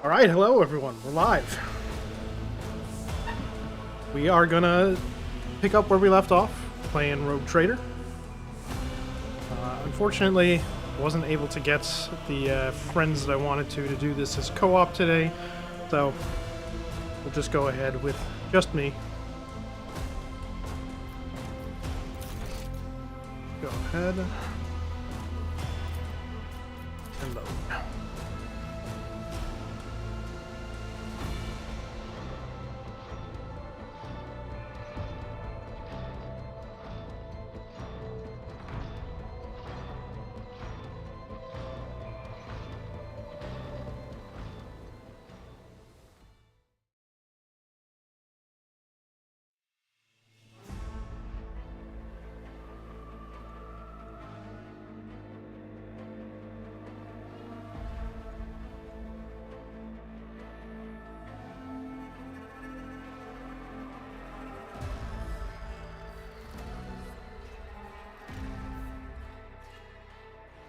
Alright, hello everyone, we're live. We are gonna pick up where we left off, playing Rogue Trader. Unfortunately, wasn't able to get the friends that I wanted to do this as co-op today, so we'll just go ahead with just me. Go ahead and load.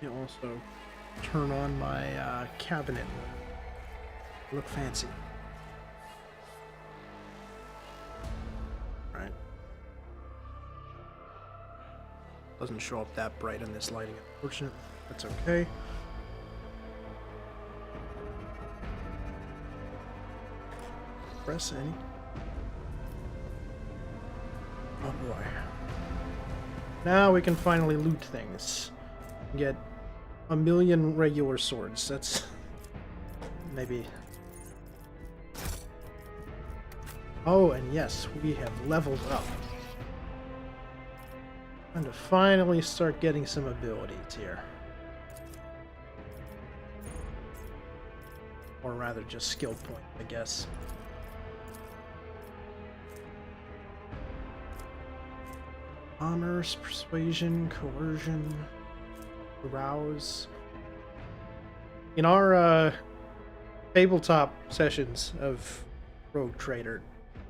You also turn on my cabinet. Look fancy. Right. Doesn't show up that bright in this lighting, unfortunately. That's okay. Press any. Oh boy. Now we can finally loot things. Get a million regular swords. That's maybe. Oh, and yes, we have leveled up. Time to finally start getting some abilities here. Or rather, just skill point, I guess. Commerce, persuasion, coercion. Arouse. In our tabletop sessions of Rogue Trader,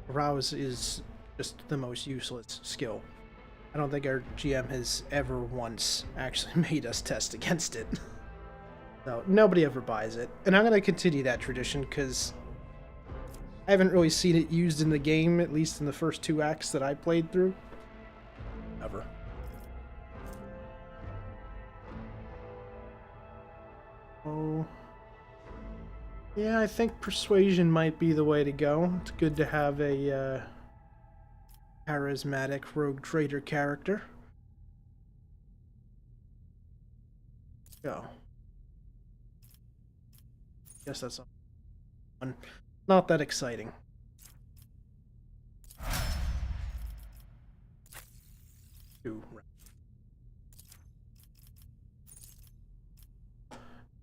Arouse is just the most useless skill. I don't think our GM has ever once actually made us test against it. So nobody ever buys it. And I'm going to continue that tradition because I haven't really seen it used in the game, at least in the first 2 acts that I played through. Ever. Oh, yeah, I think persuasion might be the way to go. It's good to have a charismatic Rogue Trader character. Go. Guess that's not that exciting.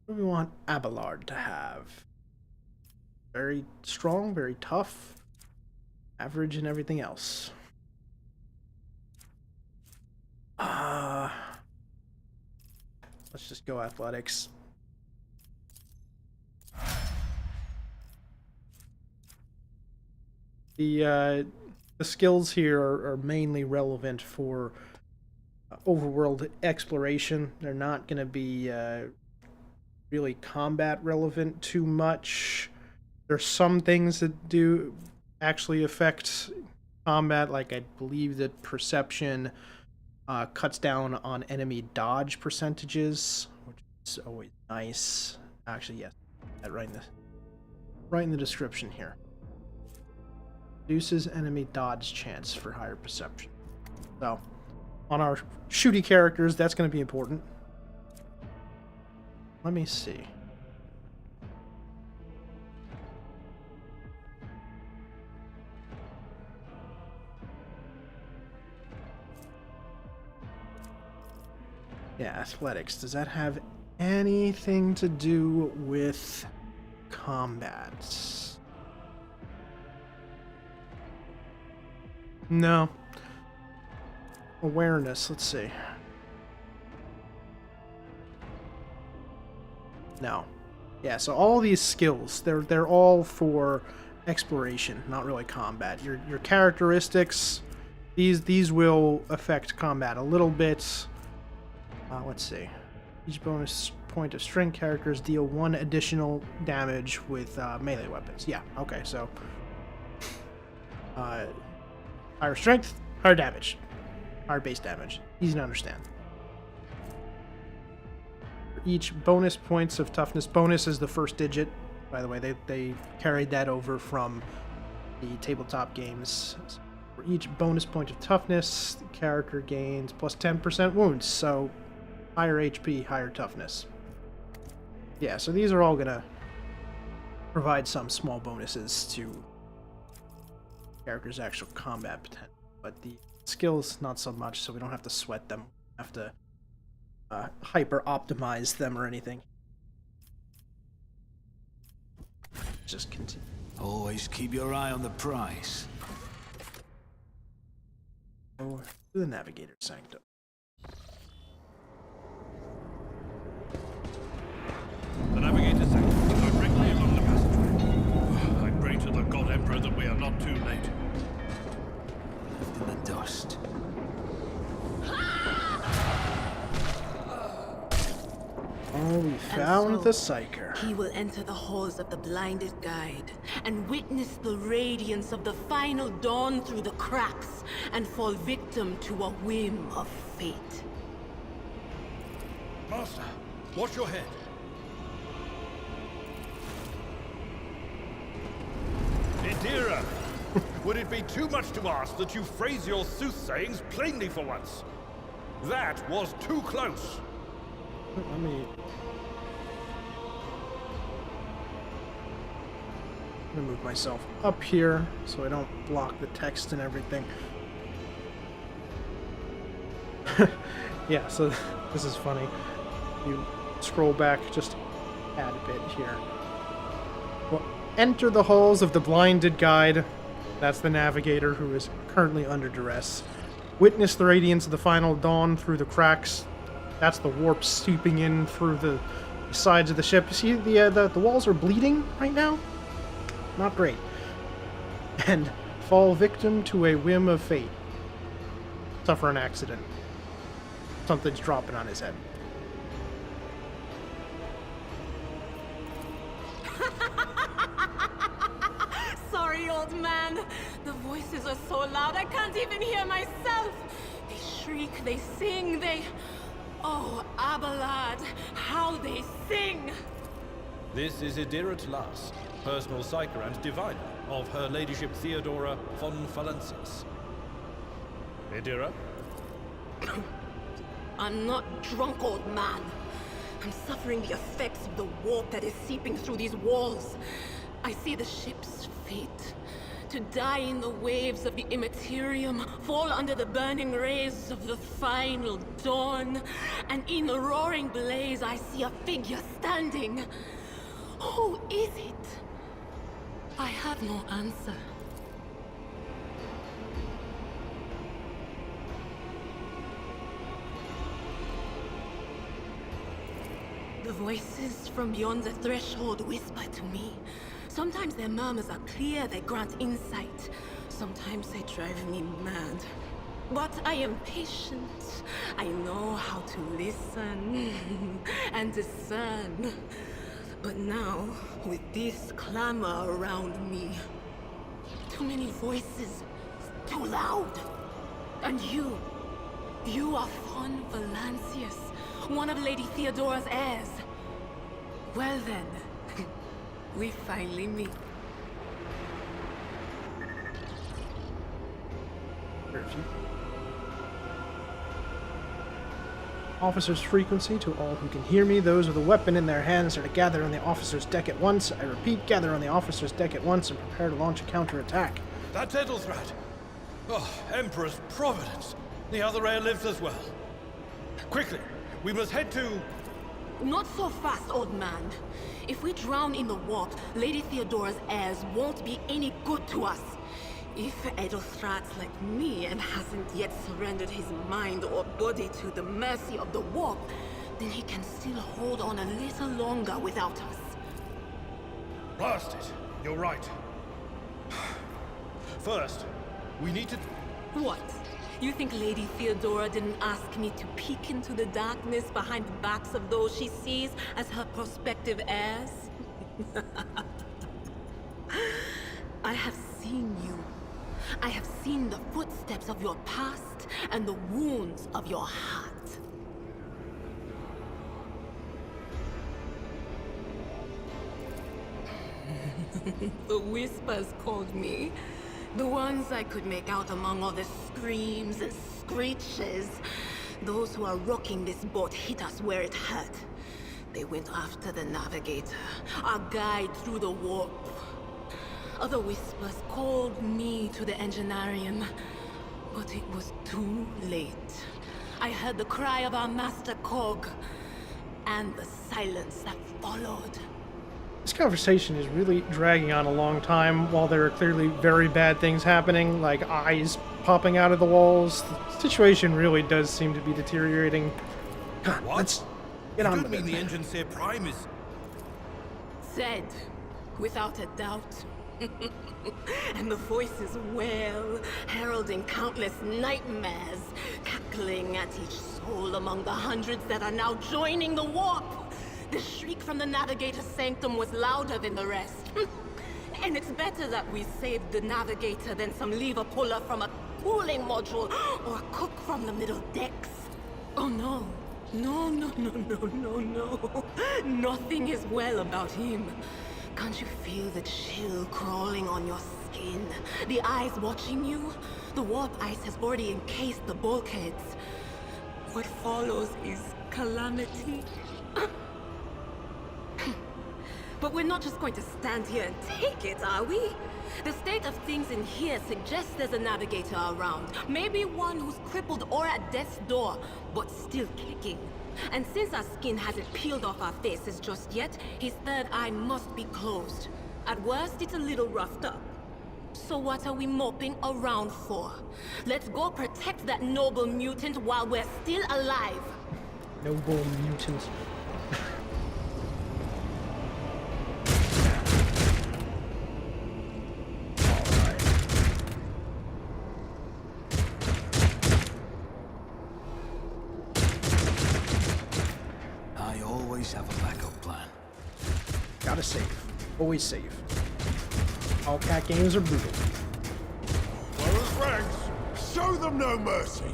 What do we want Abelard to have? Very strong, very tough, average and everything else. Let's just go athletics. The skills here are mainly relevant for overworld exploration. They're not going to be really combat relevant too much. There's some things that do actually affect combat, like I believe that perception cuts down on enemy dodge percentages, which is always nice. Actually, yes, that right in the description here. Reduces enemy dodge chance for higher perception. So, on our shooty characters, that's going to be important. Let me see. Yeah, athletics. Does that have anything to do with combat? No. Awareness, let's see. No. Yeah, so all these skills, they're all for exploration, not really combat. Your characteristics, these will affect combat a little bit. Let's see. Each bonus point of strength characters deal 1 additional damage with melee weapons. Yeah, okay, so higher strength, higher damage, higher base damage. Easy to understand. For each bonus points of toughness, bonus is the first digit. By the way, they carried that over from the tabletop games. For each bonus point of toughness, the character gains plus 10% wounds, so higher HP, higher toughness. Yeah, so these are all gonna provide some small bonuses to characters' actual combat potential, but the skills not so much, so we don't have to sweat them, have to hyper optimize them or anything. Just continue. Always keep your eye on the prize. Go to the Navigator Sanctum. The Navigator Sanctum is directly along the passageway. I pray to the God Emperor that we are not too late. Left in the dust. Oh, we found the Psyker. He will enter the halls of the blinded guide and witness the radiance of the final dawn through the cracks and fall victim to a whim of fate. Master, watch your head. Idira, would it be too much to ask that you phrase your soothsayings plainly for once? That was too close. Let me move myself up here so I don't block the text and everything. Yeah, so this is funny. You scroll back just a tad bit here. Well, enter the halls of the blinded guide. That's the navigator who is currently under duress. Witness the radiance of the final dawn through the cracks. That's the warp seeping in through the sides of the ship. You see the walls are bleeding right now? Not great. And fall victim to a whim of fate. Suffer an accident. Something's dropping on his head. Sorry, old man. The voices are so loud I can't even hear myself. They shriek, they sing, they... Oh, Abelard, how they sing! This is Idira Tlas, personal psyker and diviner of Her Ladyship Theodora von Valencius. Idira? I'm not drunk, old man. I'm suffering the effects of the warp that is seeping through these walls. I see the ship's fate. To die in the waves of the immaterium, fall under the burning rays of the final dawn. And in the roaring blaze, I see a figure standing. Who is it? I have no answer. The voices from beyond the threshold whisper to me. Sometimes their murmurs are clear, they grant insight. Sometimes they drive me mad. But I am patient. I know how to listen and discern. But now, with this clamor around me, too many voices, too loud. And you are von Valencius, one of Lady Theodora's heirs. Well then, we finally meet. Officer's frequency to all who can hear me. Those with a weapon in their hands are to gather on the officer's deck at once. I repeat, gather on the officer's deck at once and prepare to launch a counterattack. That's Edelthrat. Oh, Emperor's Providence. The other heir lives as well. Quickly, we must head to... Not so fast, old man. If we drown in the warp, Lady Theodora's heirs won't be any good to us. If Edelthrat's like me and hasn't yet surrendered his mind or body to the mercy of the warp, then he can still hold on a little longer without us. Blast it. You're right. First, we need to... What? You think Lady Theodora didn't ask me to peek into the darkness behind the backs of those she sees as her prospective heirs? I have seen you. I have seen the footsteps of your past and the wounds of your heart. The whispers called me. The ones I could make out among all the screams and screeches. Those who are rocking this boat hit us where it hurt. They went after the navigator, our guide through the warp. Other whispers called me to the enginarium, but it was too late. I heard the cry of our master Cog, and the silence that followed. This conversation is really dragging on a long time while there are clearly very bad things happening, like eyes popping out of the walls. The situation really does seem to be deteriorating. God, What? let's get on You with don't it. mean the Engineer Prime is... Said, without a doubt. And the voices wail, heralding countless nightmares, cackling at each soul among the hundreds that are now joining the warp. The shriek from the Navigator's sanctum was louder than the rest. And it's better that we saved the Navigator than some lever puller from a cooling module or a cook from the middle decks. Oh no. No. Nothing is well about him. Can't you feel the chill crawling on your skin? The eyes watching you? The warp ice has already encased the bulkheads. What follows is calamity. But we're not just going to stand here and take it, are we? The state of things in here suggests there's a navigator around. Maybe one who's crippled or at death's door, but still kicking. And since our skin hasn't peeled off our faces just yet, his third eye must be closed. At worst, it's a little roughed up. So what are we moping around for? Let's go protect that noble mutant while we're still alive. Noble mutant. I always have a backup plan. Gotta save. Always save. All cat games are brutal. Close ranks! Show them no mercy!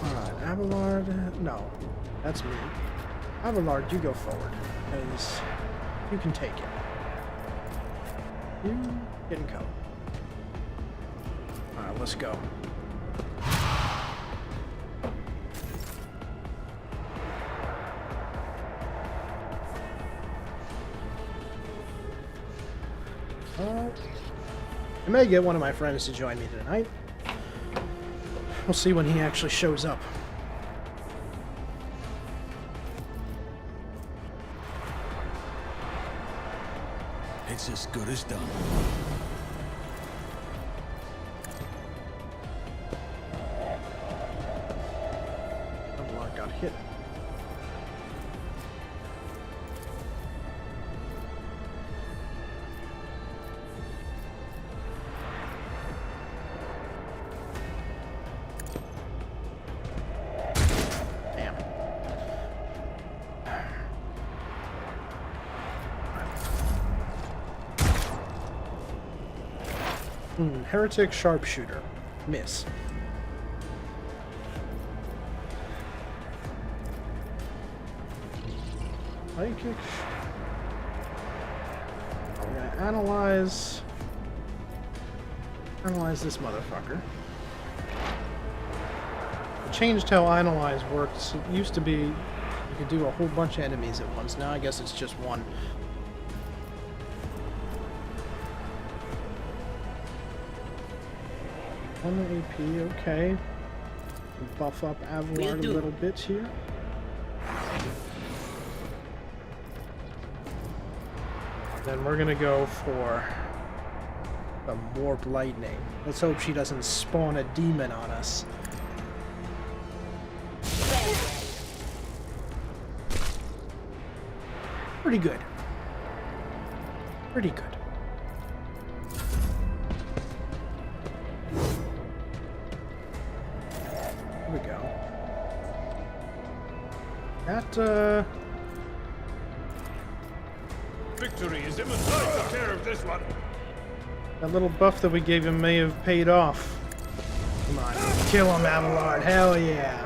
Alright, Abelard. No, that's me. Abelard, you go forward, because you can take it. You get in cover. Alright, let's go. I may get one of my friends to join me tonight. We'll see when he actually shows up. It's as good as done. Abelard got hit. Heretic Sharpshooter. Miss. Psychic. We're gonna analyze this motherfucker. I changed how analyze works. It used to be you could do a whole bunch of enemies at once. Now I guess it's just one. On the AP, okay. Buff up Abelard a little bit here. Then we're gonna go for the Warp Lightning. Let's hope she doesn't spawn a demon on us. Pretty good. Pretty good. Victory is imminent. I took care of this one. that little buff that we gave him may have paid off. Come on, kill him, Abelard. Hell yeah.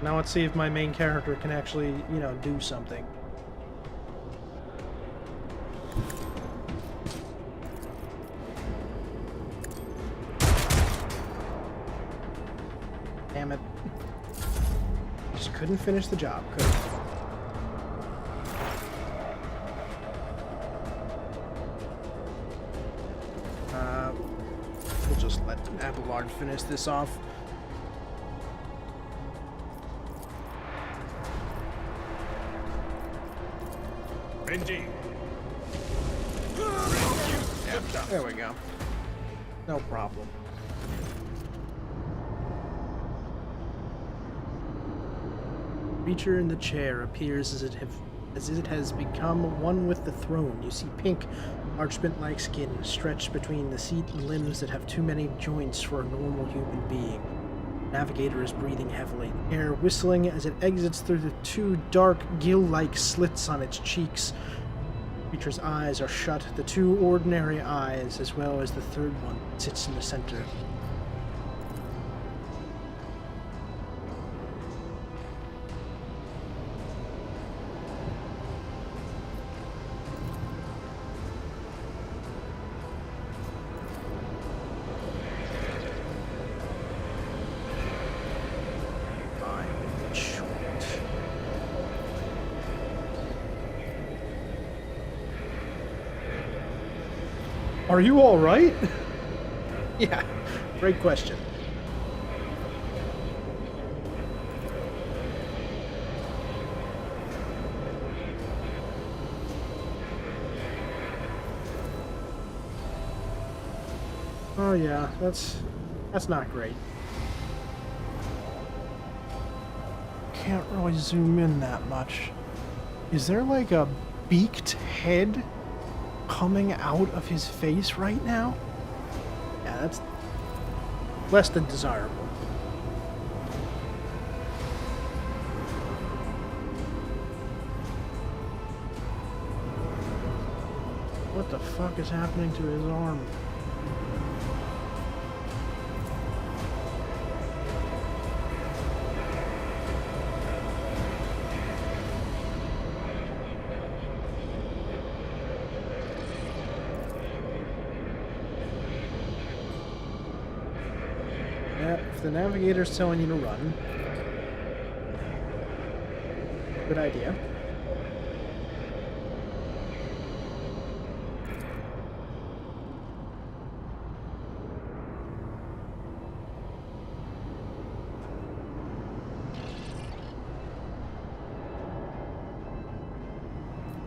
Now let's see if my main character can actually, you know, do something. Damn it. Just couldn't finish the job, could I? We'll just let Abelard finish this off. Indeed. There we go. No problem. Creature in the chair appears as it has become one with the throne. You see pink, parchment-like skin stretched between the seat and limbs that have too many joints for a normal human being. Navigator is breathing heavily, air whistling as it exits through the two dark, gill-like slits on its cheeks. Creature's eyes are shut, the two ordinary eyes, as well as the third one that sits in the center. Are you all right? Yeah, great question. Oh yeah, that's not great. Can't really zoom in that much. Is there like a beaked head coming out of his face right now? Yeah, that's less than desirable. What the fuck is happening to his arm? If the navigator's telling you to run, good idea.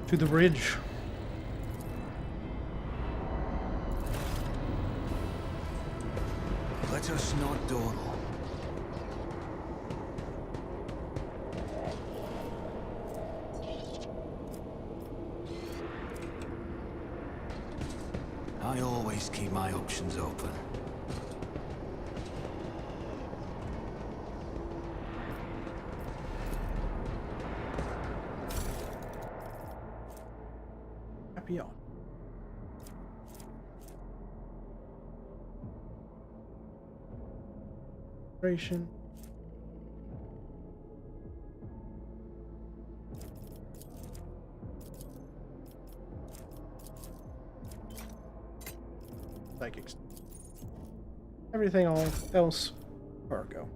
To the bridge. Let us not dawdle. I always keep my options open. Happy on. Operation. Psychics. Everything else, cargo.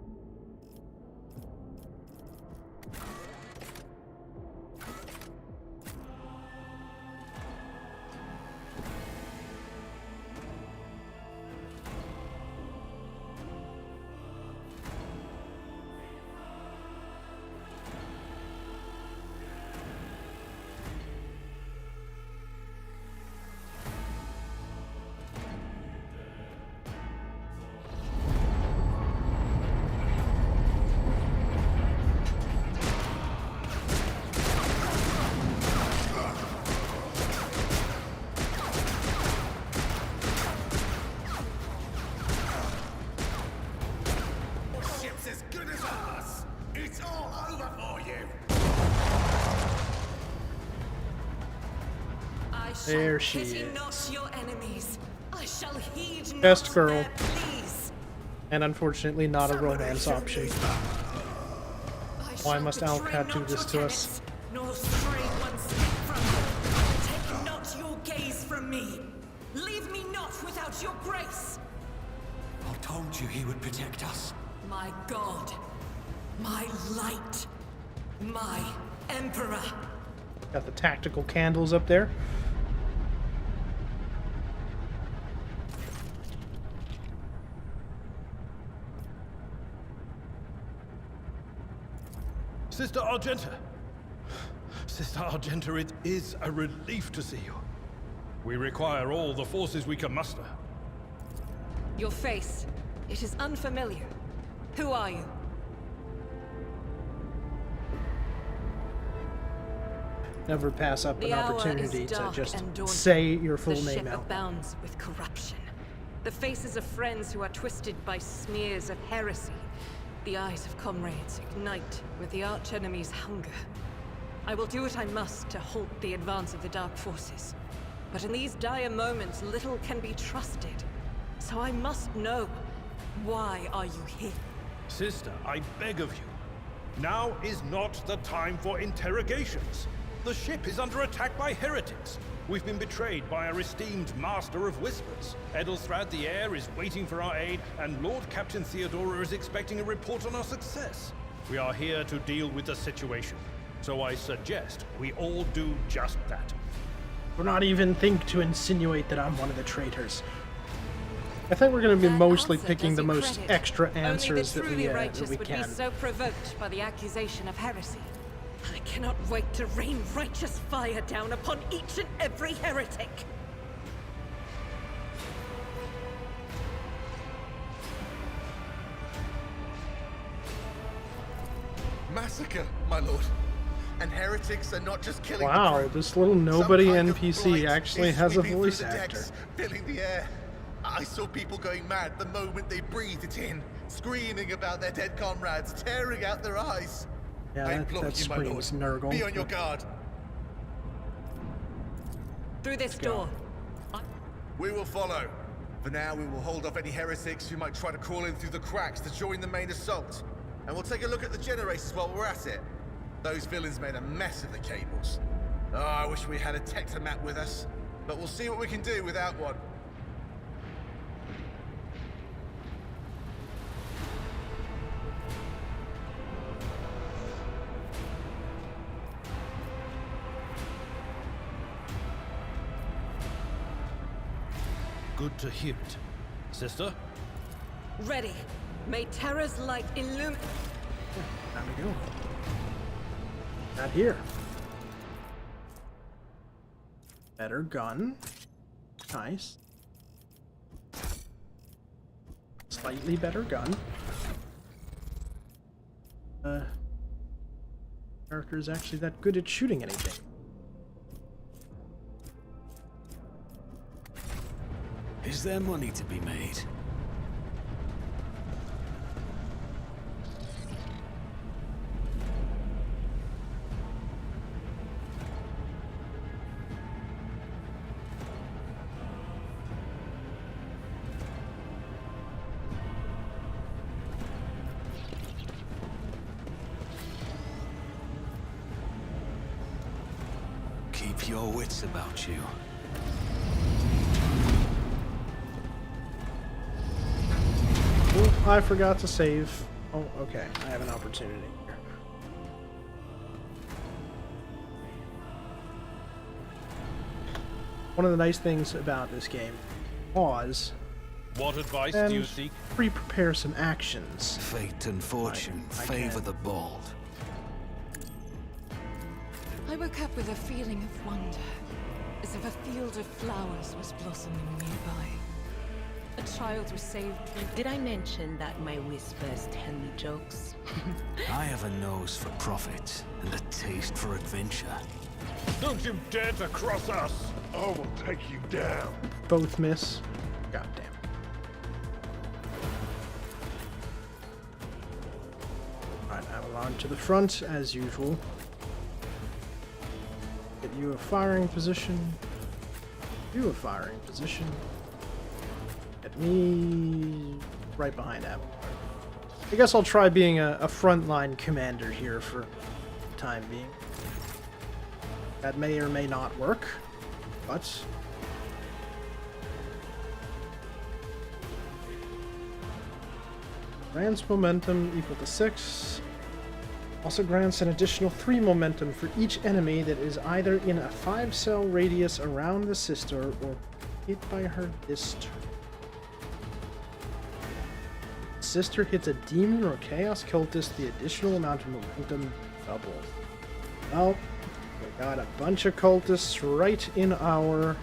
There she pity is. not your enemies. I shall heed Best not girl. their pleas. And unfortunately not a romance option. I Why shall must betray Alcat do not this your to us? tenets, nor stray one step from you. Take not your gaze from me. Leave me not without your grace. I told you he would protect us. My God, my light, my emperor. Got the tactical candles up there. Sister Argenta! Sister Argenta, it is a relief to see you. We require all the forces we can muster. Your face. It is unfamiliar. Who are you? Never pass up an The hour opportunity is to dark just and daunting. say your full The name ship out. abounds with corruption. The faces of friends who are twisted by smears of heresy. The eyes of comrades ignite with the archenemy's hunger. I will do what I must to halt the advance of the Dark Forces. But in these dire moments, little can be trusted. So I must know, why are you here? Sister, I beg of you. Now is not the time for interrogations. The ship is under attack by heretics. We've been betrayed by our esteemed Master of Whispers. Edelstrad the Heir is waiting for our aid, and Lord Captain Theodora is expecting a report on our success. We are here to deal with the situation, so I suggest we all do just that. Do not even think to insinuate that I'm one of the traitors. I think we're going to be That mostly answer picking does the you most credit. extra Only answers the that truly we righteous would can. be so provoked by the accusation of heresy. I cannot wait to rain righteous fire down upon each and every heretic. Massacre, my lord. And heretics are not just killing Wow, the crew. this little nobody Some kind of NPC blight actually is has a sweeping voice through the actor. decks, filling the air. I saw people going mad the moment they breathed it in, screaming about their dead comrades, tearing out their eyes. Yeah, I that implore you, my lord, screams Nurgle. be on your guard. Through this go. door. We will follow. For now, we will hold off any heretics who might try to crawl in through the cracks to join the main assault. And we'll take a look at the generators while we're at it. Those villains made a mess of the cables. Oh, I wish we had a Tectomat with us. But we'll see what we can do without one. Good to hear it. Sister? Ready. May terror's light illumine. Time to go. Not here. Better gun. Nice. Slightly better gun. Character is actually that good at shooting anything. Is there money to be made? Keep your wits about you. Oh, I forgot to save. Oh, okay. I have an opportunity here. One of the nice things about this game, pause What advice do you and seek? pre-prepare some actions. Fate and fortune I favor can. the bold. I woke up with a feeling of wonder, as if a field of flowers was blossoming nearby. A child was saved from... Did I mention that my whispers tell me jokes? I have a nose for profit and a taste for adventure. Don't you dare to cross us! I will take you down. Both miss. God damn. Alright, Avalon to the front, as usual. Get you a firing position. Do a firing position. Get me right behind Abelard. I guess I'll try being a frontline commander here for the time being. That may or may not work, but grants momentum equal to 6. Also grants an additional 3 momentum for each enemy that is either in a 5-cell radius around the sister or hit by her this turn. Sister hits a demon or chaos cultist, the additional amount of momentum doubles. Well, we got a bunch of cultists right in our...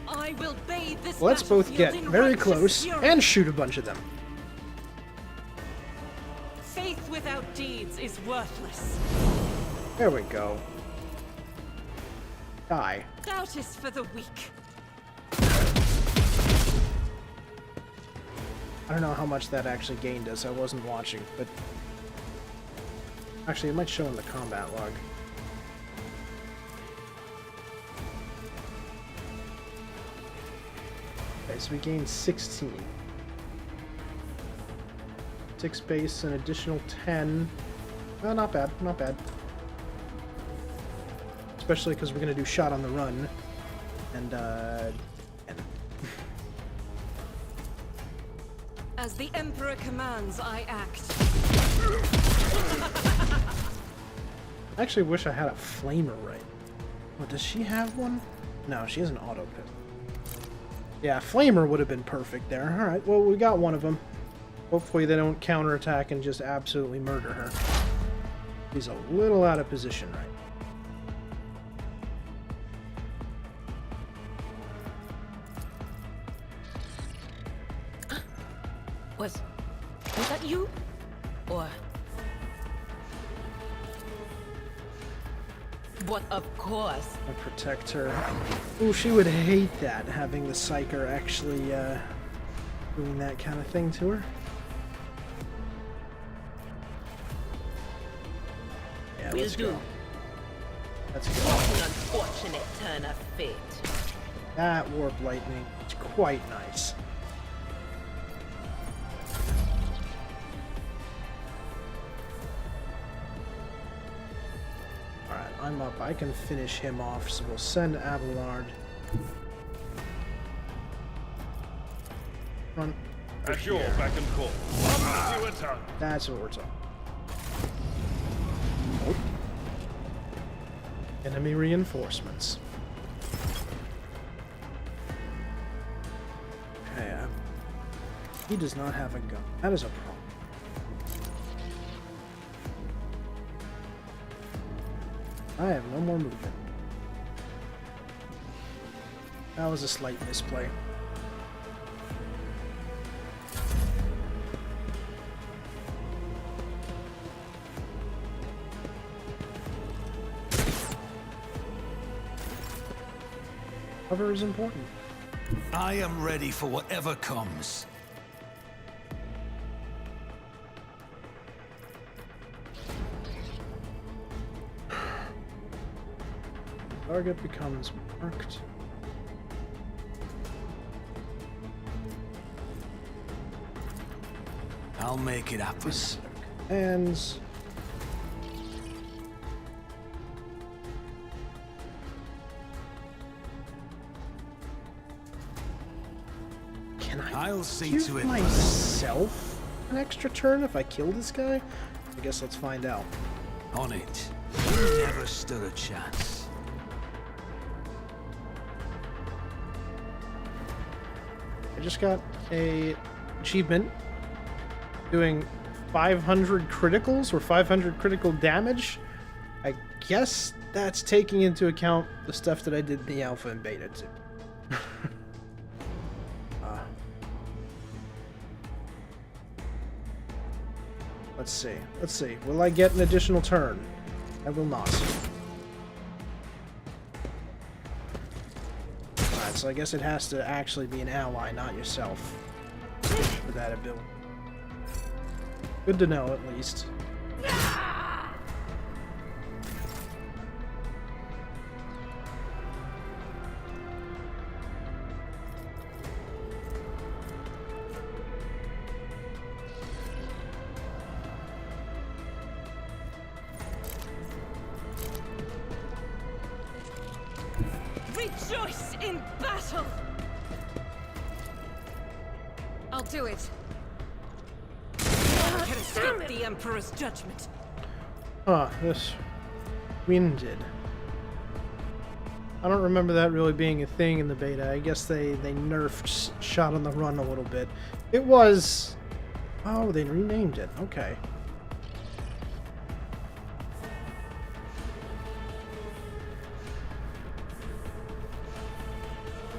I will bathe this Let's both get battlefield in very righteous close fury. and shoot a bunch of them. Faith without deeds is worthless. There we go. Die. Doubt is for the weak. I don't know how much that actually gained us. I wasn't watching, but... Actually, it might show in the combat log. Okay, so we gained 16. 6 base, an additional 10. Well, not bad, not bad. Especially because we're going to do shot on the run. And, As the Emperor commands, I act. I actually wish I had a flamer right. Oh, does she have one? No, she has an auto pip. Yeah, flamer would have been perfect there. Alright, well, we got one of them. Hopefully they don't counterattack and just absolutely murder her. She's a little out of position right. Was that you? Or... But of course. I protect her. Ooh, she would hate that, having the Psyker actually, doing that kind of thing to her. Yeah, Will let's do. go. Let's go. What an unfortunate turn of fate. That Warp Lightning is quite nice. Alright, I'm up. I can finish him off, so we'll send Abelard. Front. At your beck and call. I'll give you a tongue. That's what we're talking. Nope. Enemy reinforcements. Okay, he does not have a gun. That is a problem. I have no more movement. That was a slight misplay. Cover is important. I am ready for whatever comes. Target becomes marked. I'll make it happen. Ends. Can I'll see give to it myself an extra turn if I kill this guy? I guess let's find out. on it. You never stood a chance. I just got a achievement doing 500 criticals or 500 critical damage. I guess that's taking into account the stuff that I did in the alpha and beta too. Let's see. Let's see. Will I get an additional turn? I will not. Alright, so I guess it has to actually be an ally, not yourself, for that ability. Good to know, at least. Rejoice in battle! I'll do it. I can escape the Emperor's judgment. Huh, this winded. I don't remember that really being a thing in the beta. I guess they nerfed shot on the run a little bit. It was... Oh, they renamed it. Okay.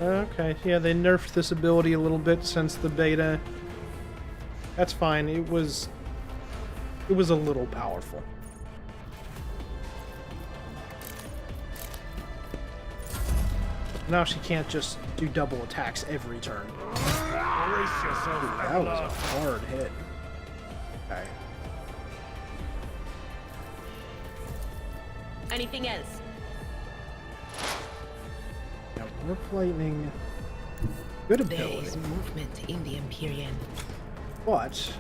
Okay, yeah, they nerfed this ability a little bit since the beta. That's fine. It was a little powerful. Now she can't just do double attacks every turn. Brace yourself, Ooh, that was a hard hit. Okay. Anything else? Now, Warp Lightning. Good There ability. is movement in the Empyrean. But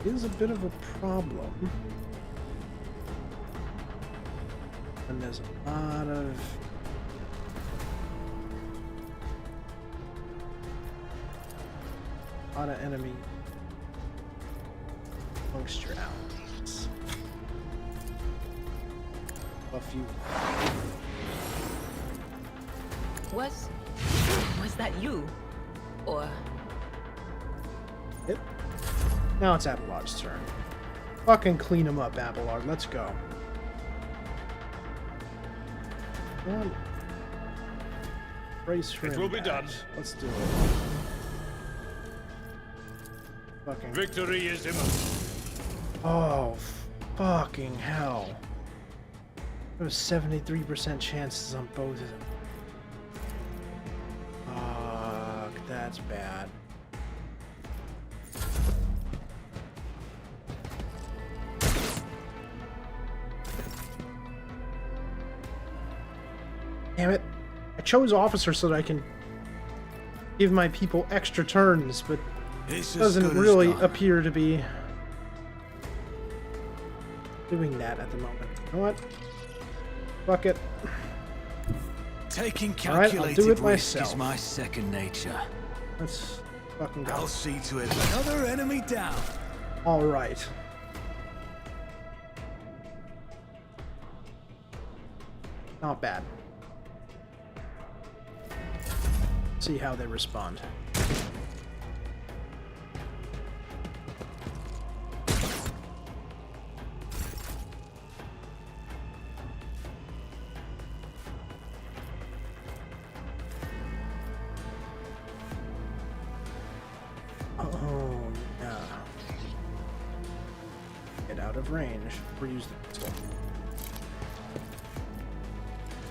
is a bit of a problem. And there's a lot of enemy amongst your allies. Buff you. Was that you? Or Yep. Now it's Abelard's turn. Fucking clean him up, Abelard. Let's go. Come on. Brace for It will be done. Let's do it. Fucking. Victory is imminent. Oh, fucking hell. There was 73% chances on both of them. Fuck, that's bad. Damn it. I chose officer so that I can give my people extra turns, but It's as doesn't good as really done. appear to be doing that at the moment. You know what? Fuck it. Taking All right, I'll calculated do it risk is myself. my second nature. Let's fucking go. I'll see to it. Another enemy down. All right. Not bad. See how they respond. Oh, yeah. Get out of range or use the pistol.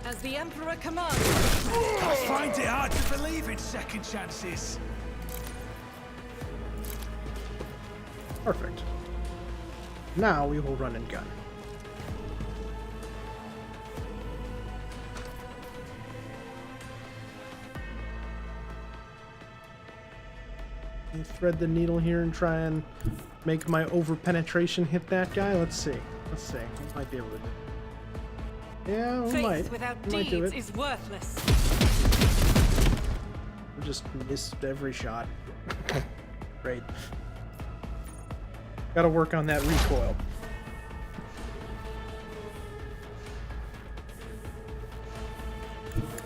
As the Emperor commands. I find it hard to believe in second chances. Perfect. Now we will run and gun. Thread the needle here and try and make my over penetration hit that guy. Let's see. Let's see. We might be able to do it. Yeah, we Faith might. without We might do deeds it. is worthless. We just missed every shot. Great. Gotta work on that recoil.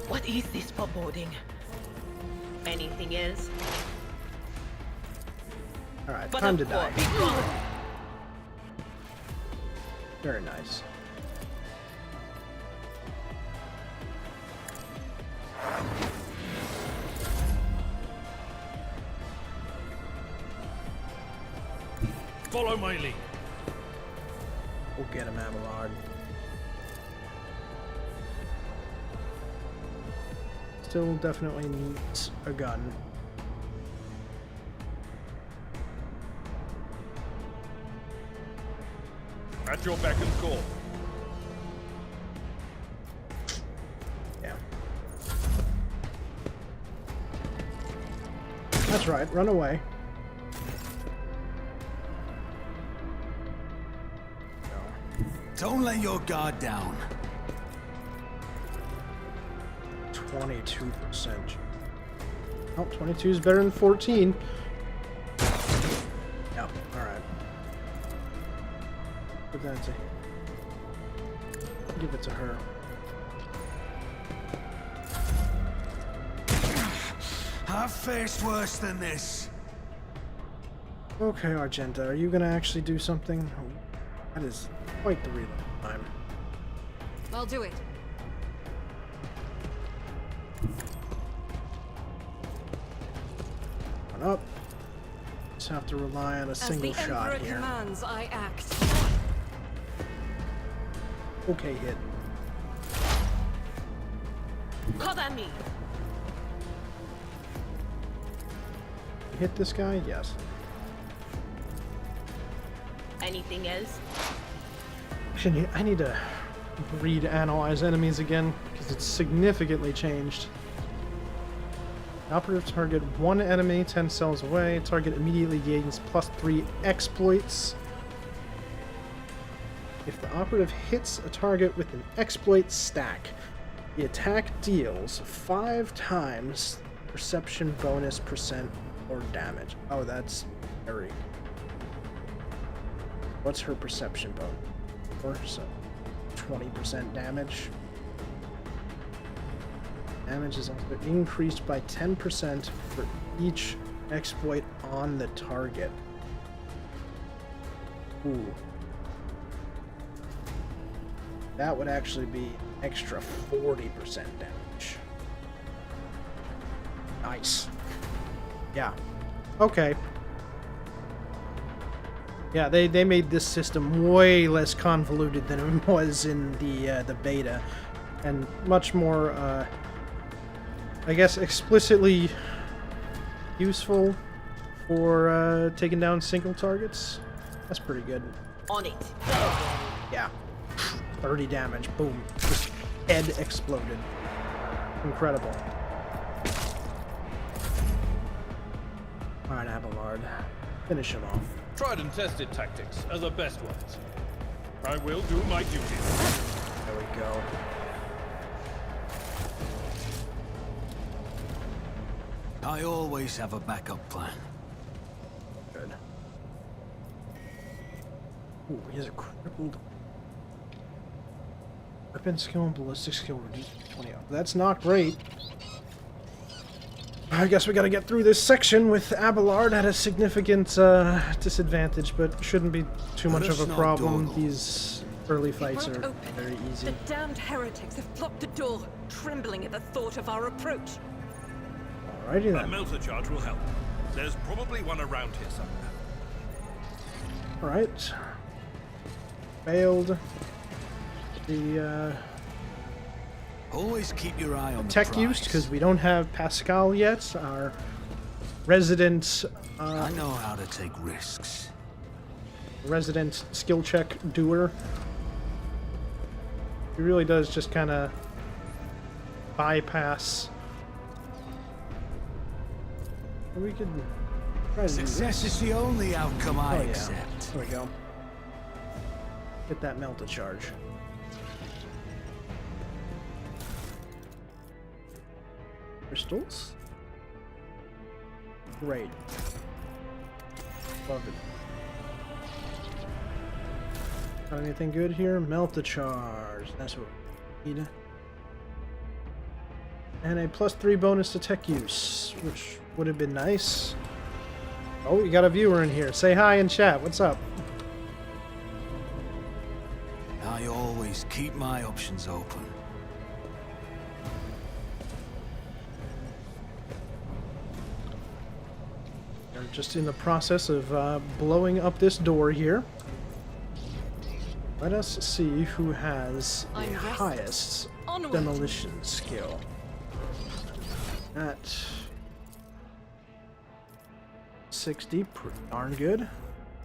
what is this foreboding? Anything else? Alright, But time of to die. course, be gone. Very nice. Follow my lead. We'll get him, Abelard. Still definitely needs a gun. At your beck and call. Yeah. That's right, run away. No. Don't let your guard down. 22%. Oh, 22 is better than 14. Yep, alright. Put that to... Give it to her. I've faced worse than this. Okay, Argenta, are you gonna actually do something? Oh, that is quite the reload time. I'll do it. One up. Just have to rely on a single As the shot Emperor here. commands, I act. Okay, hit. Cover me! Hit this guy? Yes. Anything else? Actually, I need to read Analyze Enemies again, because it's significantly changed. Operative target one enemy 10 cells away. Target immediately gains +3 exploits. If the operative hits a target with an exploit stack, the attack deals 5 times perception bonus percent or damage. Oh, that's very... What's her perception bonus? So 20% damage. Damage is also increased by 10% for each exploit on the target. Ooh. That would actually be extra 40% damage. Nice. Yeah. Okay. Yeah, they made this system way less convoluted than it was in the beta, and much more, I guess, explicitly useful for taking down single targets. That's pretty good. On it. Yeah. 30 damage. Boom. Just head exploded. Incredible. Alright, Abelard. Finish him off. Tried and tested tactics are the best ones. I will do my duty. There we go. I always have a backup plan. Good. Ooh, he has a crippled weapon skill and ballistic skill reduced to 20. That's not great. I guess we gotta get through this section with Abelard at a significant disadvantage, but shouldn't be too much of a problem. These early fights are very easy. The damned heretics have blocked the door, trembling at the thought of our approach. Alrighty A then. melter charge will help. There's probably one around here somewhere. Alright. Failed the Always keep your eye on the tech prize. use, because we don't have Pascal yet, our resident I know how to take risks. resident skill check doer. He really does just kind of bypass. We could try to do Success this. is the only outcome I Oh yeah, accept. there we go. Get that melted charge. Crystals? Great. Love it. Got anything good here? Melt the charge. That's what we need. And a +3 bonus to tech use, which would have been nice. Oh, you got a viewer in here. Say hi in chat. What's up? I always keep my options open. We're just in the process of blowing up this door here. Let us see who has the I'm rested. highest Onward. demolition skill. At 60, pretty darn good.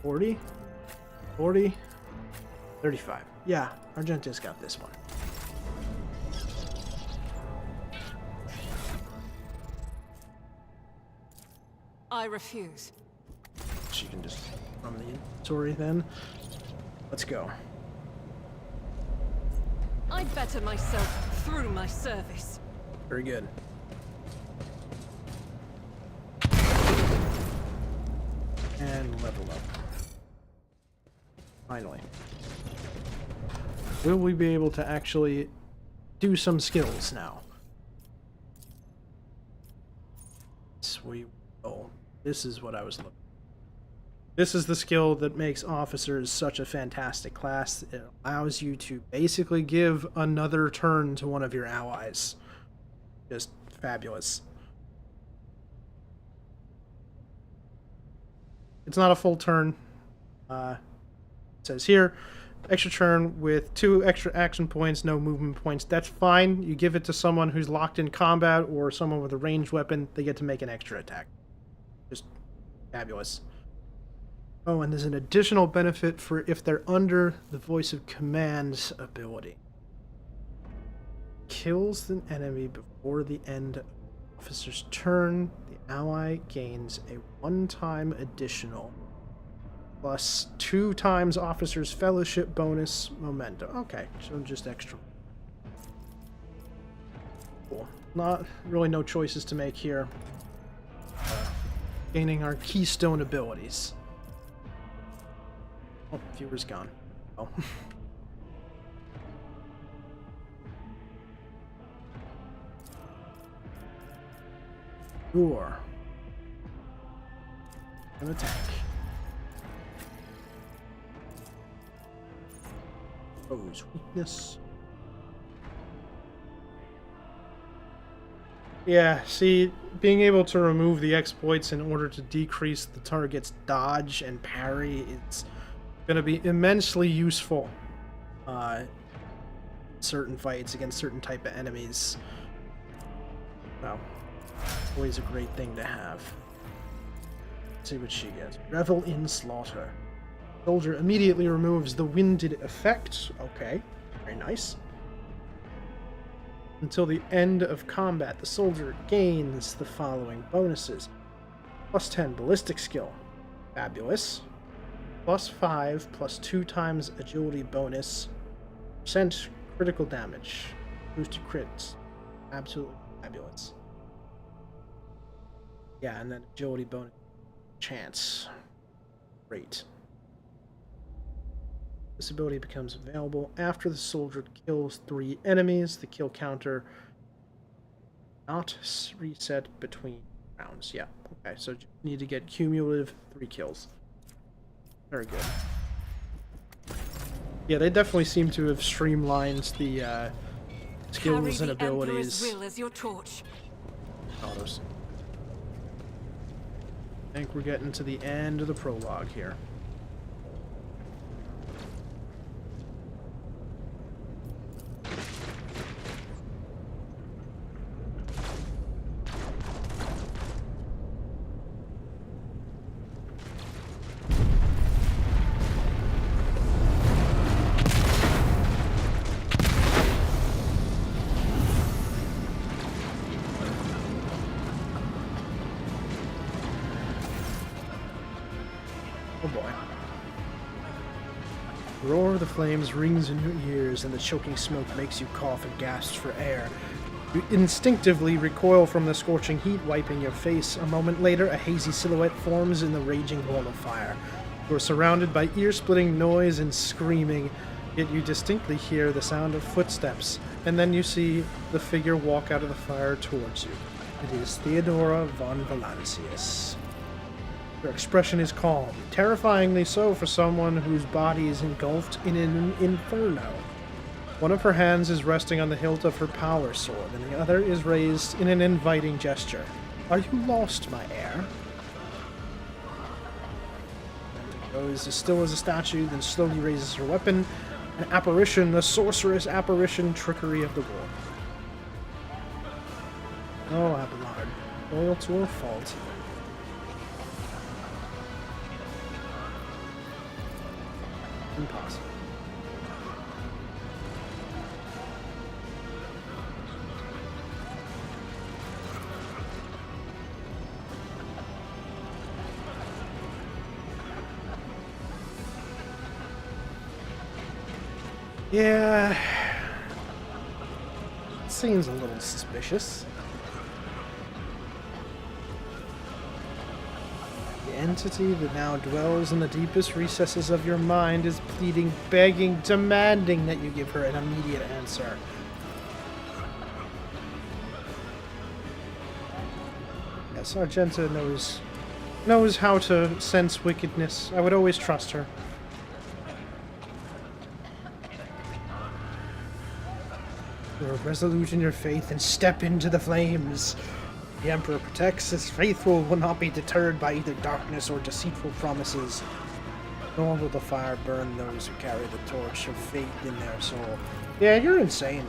40, 40, 35. Yeah, Argenta's got this one. I refuse. She can just from the inventory then. Let's go. I better myself through my service. Very good. And level up. Finally. Will we be able to actually do some skills now? Yes, we will. This is what I was looking for. This is the skill that makes officers such a fantastic class. It allows you to basically give another turn to one of your allies. Just fabulous. It's not a full turn. It says here, extra turn with 2 extra action points, no movement points. That's fine. You give it to someone who's locked in combat or someone with a ranged weapon, they get to make an extra attack. Just fabulous. Oh, and there's an additional benefit for if they're under the voice of command's ability. Kills an enemy before the end of the officer's turn. The ally gains a 1-time additional plus 2 times officer's fellowship bonus momentum. Okay, so just extra. Cool. Not really no choices to make here. Gaining our keystone abilities. Oh, viewer's gone. Oh. Roar. An attack. Foe's weakness. Yeah, see, being able to remove the exploits in order to decrease the target's dodge and parry is going to be immensely useful in certain fights against certain type of enemies. Well, always a great thing to have. Let's see what she gets. Revel in slaughter. Soldier immediately removes the winded effect. Okay, very nice. Until the end of combat, the soldier gains the following bonuses. +10 ballistic skill. Fabulous. +5 plus 2 times agility bonus. % critical damage. Boosted crits. Absolutely fabulous. Yeah, and then agility bonus. Chance. Great. This ability becomes available after the soldier kills 3 enemies. The kill counter not reset between rounds. Yeah, okay, so you need to get cumulative 3 kills. Very good. Yeah, they definitely seem to have streamlined the skills and abilities. Will as your torch. Autos. I think we're getting to the end of the prologue here. Oh boy. The roar of the flames rings in your ears, and the choking smoke makes you cough and gasp for air. You instinctively recoil from the scorching heat, wiping your face. A moment later, a hazy silhouette forms in the raging wall of fire. You are surrounded by ear-splitting noise and screaming, yet you distinctly hear the sound of footsteps, and then you see the figure walk out of the fire towards you. It is Theodora von Valancius. Her expression is calm, terrifyingly so for someone whose body is engulfed in an inferno. One of her hands is resting on the hilt of her power sword, and the other is raised in an inviting gesture. Are you lost, my heir? And goes as still as a statue, then slowly raises her weapon. An apparition, a sorceress apparition, trickery of the world. Oh, Abelard, loyal to her fault. Impossible. Yeah, seems a little suspicious. The entity that now dwells in the deepest recesses of your mind is pleading, begging, demanding that you give her an immediate answer. Yes, Argenta knows how to sense wickedness. I would always trust her. You are resolute in your faith and step into the flames. The Emperor protects his faithful, will not be deterred by either darkness or deceitful promises. Nor will the fire burn those who carry the torch of faith in their soul. Yeah, you're insane.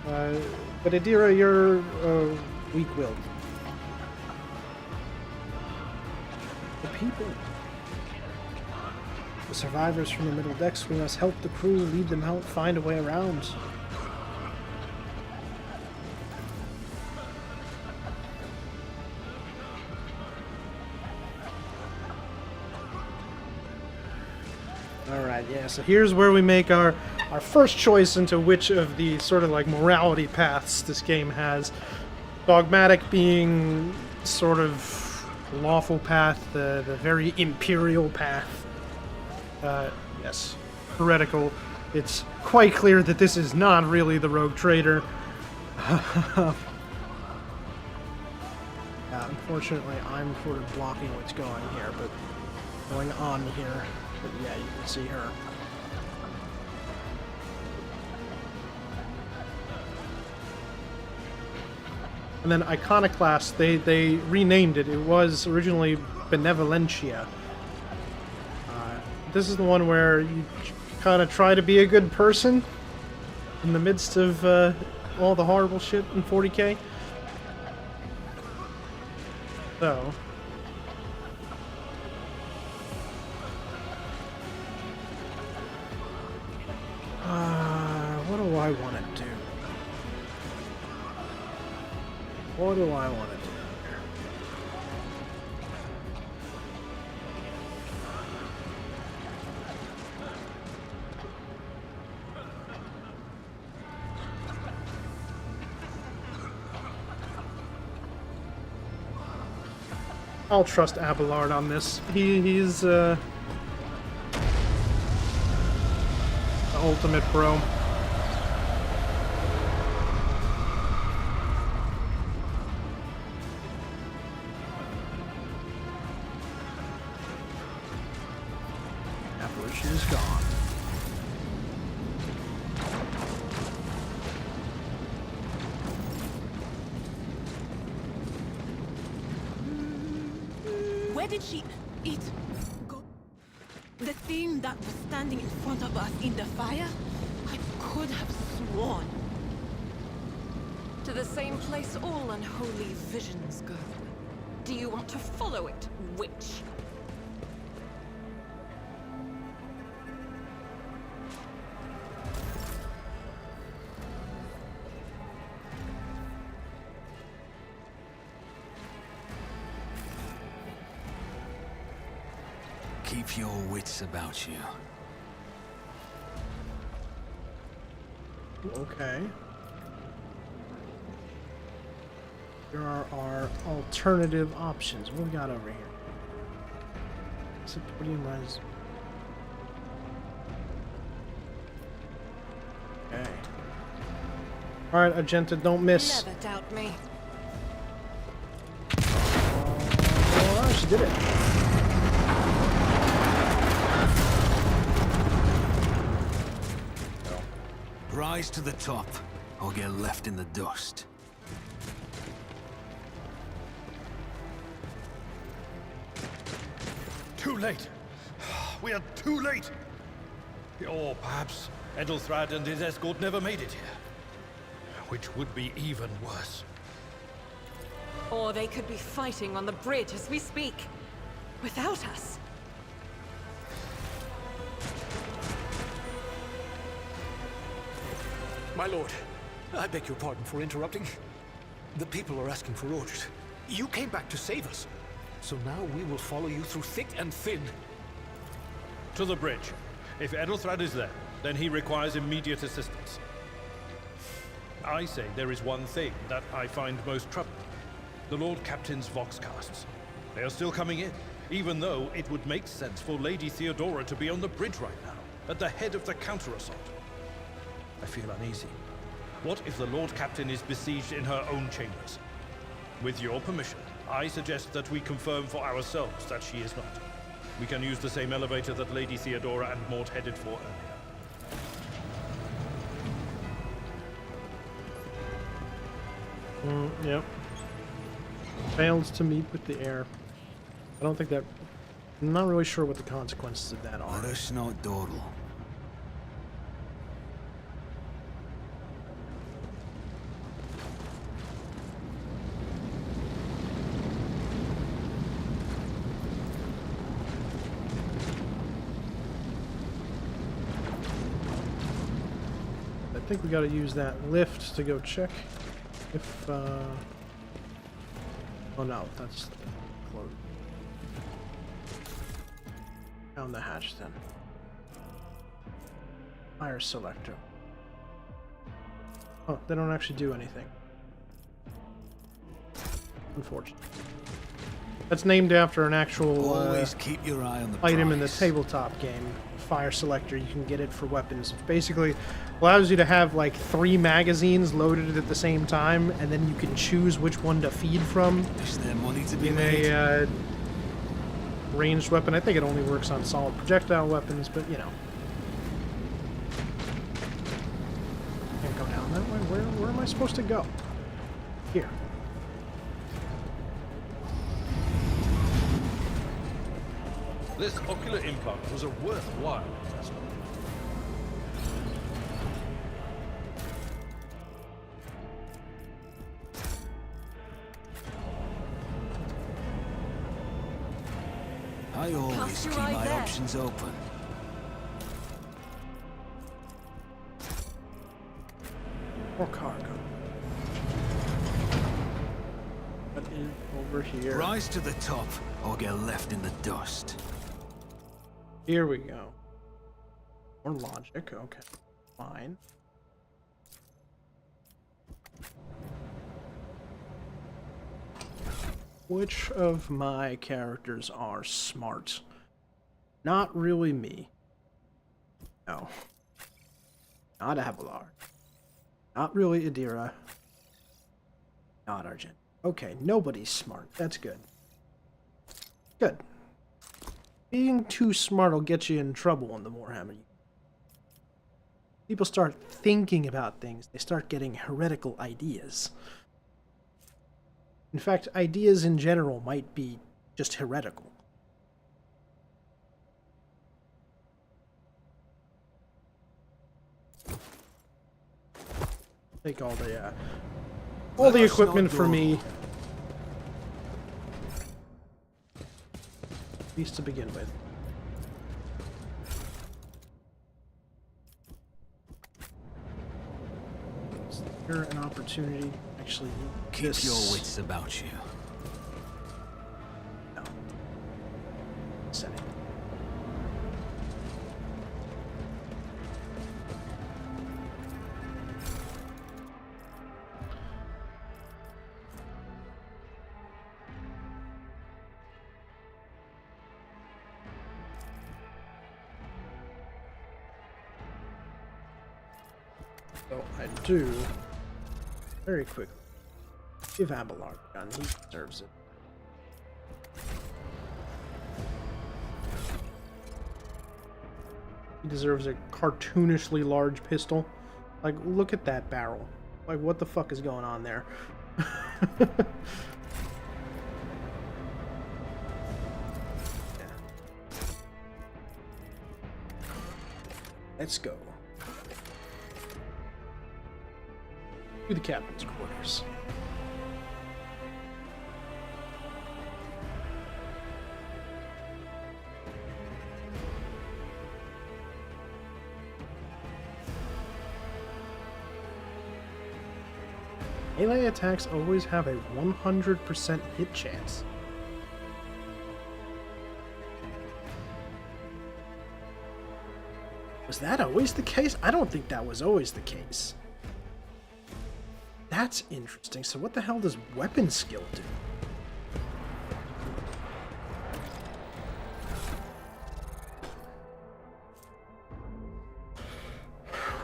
But Adira, you're weak-willed. The people. The survivors from the middle decks, we must help the crew, lead them out, find a way around. Alright, yeah, so here's where we make our first choice into which of the sort of like morality paths this game has. Dogmatic being sort of lawful path, the very imperial path. Yes, heretical. It's quite clear that this is not really the rogue trader. Yeah, unfortunately, I'm sort of blocking what's going here, but going on here. But yeah, you can see her. And then Iconoclast, they renamed it. It was originally Benevolentia. This is the one where you kind of try to be a good person in the midst of all the horrible shit in 40k. So... what do I want to do? What do I want to do? I'll trust Abelard on this. He's the ultimate bro. Apparition is gone. Where did she go? The thing that was standing in front of us in the fire? I could have sworn. To the same place all unholy visions go. Do you want to follow it, witch? Keep your wits about you. Okay. There are our alternative options. What do we got over here? Supporting res. Okay. Alright, Argenta, don't miss. Never doubt me. Oh, she did it. Rise to the top, or get left in the dust. Too late. We are too late. Or perhaps Edelthrad and his escort never made it here. Which would be even worse. Or they could be fighting on the bridge as we speak. Without us. My lord, I beg your pardon for interrupting. The people are asking for orders. You came back to save us. So now we will follow you through thick and thin. To the bridge. If Edelthrad is there, then he requires immediate assistance. I say there is one thing that I find most troubling. The Lord Captain's Voxcasts. They are still coming in, even though it would make sense for Lady Theodora to be on the bridge right now, at the head of the counter-assault. I feel uneasy. What if the Lord Captain is besieged in her own chambers? With your permission, I suggest that we confirm for ourselves that she is not. We can use the same elevator that Lady Theodora and Mort headed for earlier. Yep. Fails to meet with the air. I don't think that... I'm not really sure what the consequences of that are. Let us not dawdle. I think we gotta use that lift to go check if, oh no, that's closed. Down the hatch then. Fire selector. Oh, they don't actually do anything. Unfortunate. That's named after an actual Always keep your eye on the item in the prize. tabletop game. Fire selector, you can get it for weapons. It basically allows you to have like 3 magazines loaded at the same time, and then you can choose which one to feed from Is there money to be in made? a ranged weapon. I think it only works on solid projectile weapons, but you know. Can't go down that way. Where am I supposed to go? Here. This ocular implant was a worthwhile investment. I always Cast your keep eye my there. options open. More cargo. What is over here? Rise to the top, or get left in the dust. Here we go. More logic, okay. Fine. Which of my characters are smart? Not really me. No. Not Abelard. Not really Adira. Not Argent. Okay, nobody's smart. That's good. Good. Being too smart will get you in trouble in the Warhammer. People start thinking about things. They start getting heretical ideas. In fact, ideas in general might be just heretical. Take all the equipment for me. At least to begin with. Is there an opportunity to actually Keep this? your wits about you. No. Setting. So I do very quickly give Abelard a gun. He deserves it. He deserves a cartoonishly large pistol. Like, look at that barrel. Like, what the fuck is going on there? Let's go. To the captain's quarters. Melee attacks always have a 100% hit chance. Was that always the case? I don't think that was always the case. That's interesting. So what the hell does weapon skill do?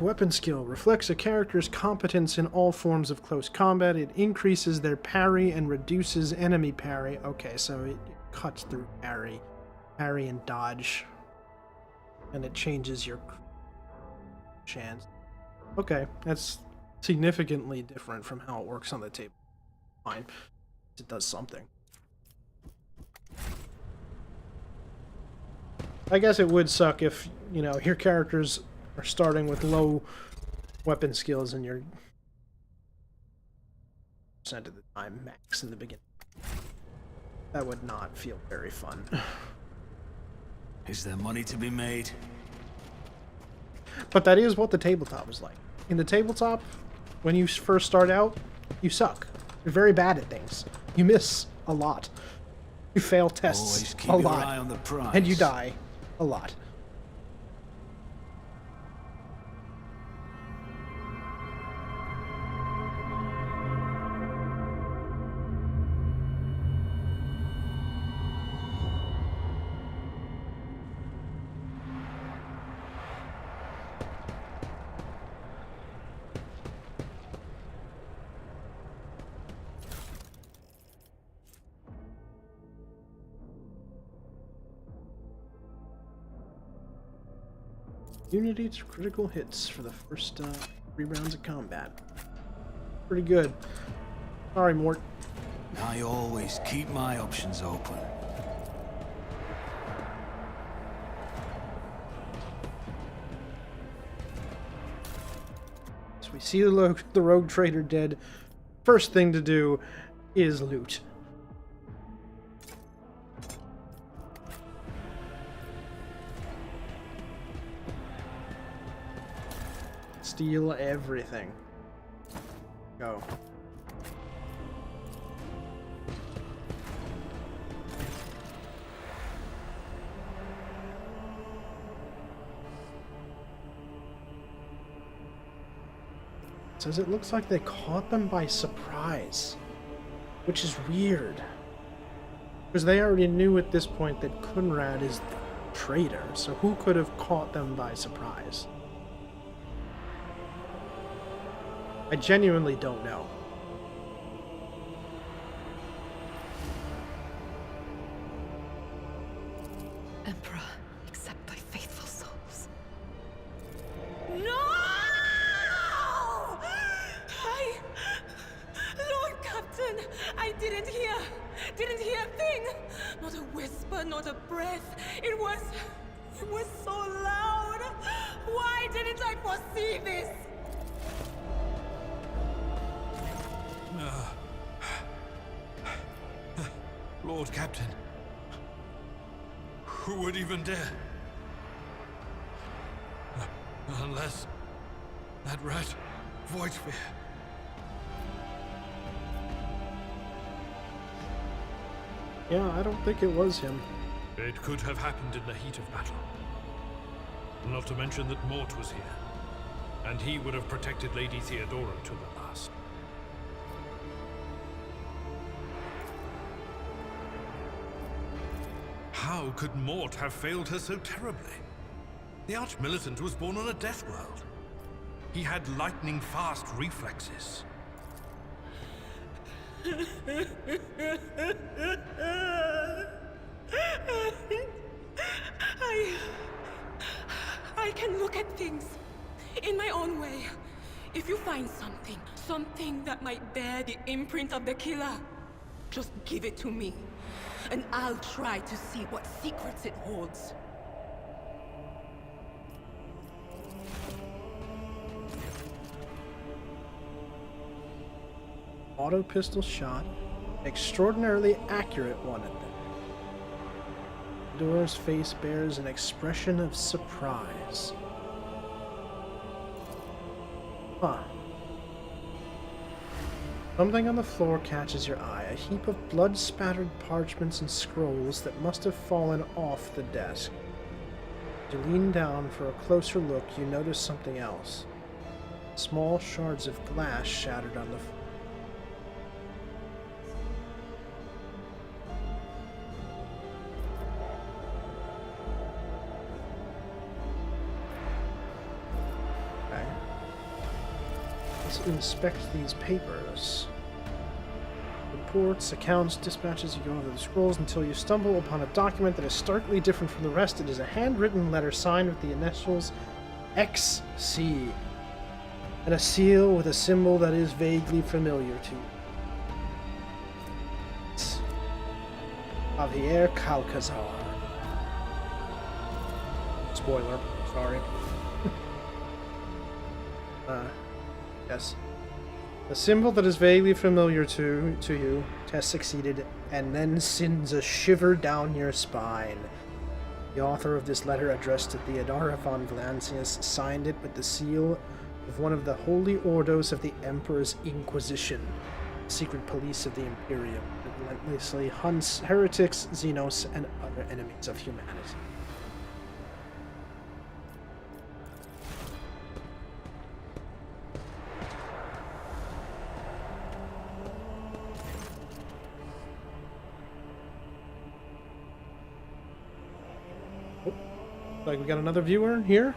Weapon skill reflects a character's competence in all forms of close combat. It increases their parry and reduces enemy parry. Okay, so it cuts through parry and dodge. And it changes your chance. Okay, that's significantly different from how it works on the table. Fine. It does something. I guess it would suck if, you know, your characters are starting with low weapon skills and you're percent of the time max in the beginning. That would not feel very fun. Is there money to be made? But that is what the tabletop is like. In the tabletop, when you first start out, you suck. You're very bad at things. You miss a lot. You fail tests Always keep a your lot. eye on the prize. And you die a lot. Immunity to critical hits for the first 3 rounds of combat. Pretty good. Sorry, Mort. I always keep my options open. So we see the rogue trader dead. First thing to do is loot. Steal everything. Go. It says it looks like they caught them by surprise, which is weird. Because they already knew at this point that Kunrad is the traitor, so who could have caught them by surprise? I genuinely don't know. Emperor, accept thy faithful souls. No! Lord Captain, I didn't hear a thing. Not a whisper, not a breath. It was so loud. Why didn't I foresee this? Lord Captain, who would even dare? Unless that rat, Voidsphere. Yeah, I don't think it was him. It could have happened in the heat of battle. Not to mention that Mort was here, and he would have protected Lady Theodora to the last. How could Mort have failed her so terribly? The Arch-Militant was born on a death world. He had lightning-fast reflexes. I can look at things in my own way. If you find something that might bear the imprint of the killer, just give it to me, and I'll try to see what secrets it holds. Auto pistol shot. Extraordinarily accurate one at that. Dora's face bears an expression of surprise. Huh. Something on the floor catches your eye. A heap of blood-spattered parchments and scrolls that must have fallen off the desk. As you lean down for a closer look, you notice something else. Small shards of glass shattered on the floor. Let's inspect these papers. Reports, accounts, dispatches. You go over the scrolls until you stumble upon a document that is starkly different from the rest. It is a handwritten letter signed with the initials XC and a seal with a symbol that is vaguely familiar to you. It's Javier Calcazar. Spoiler, sorry. Yes. A symbol that is vaguely familiar to you. Test succeeded, and then sends a shiver down your spine. The author of this letter, addressed to Theodora von Valancius, signed it with the seal of one of the holy ordos of the Emperor's Inquisition, the secret police of the Imperium, that relentlessly hunts heretics, xenos, and other enemies of humanity. Like we got another viewer here.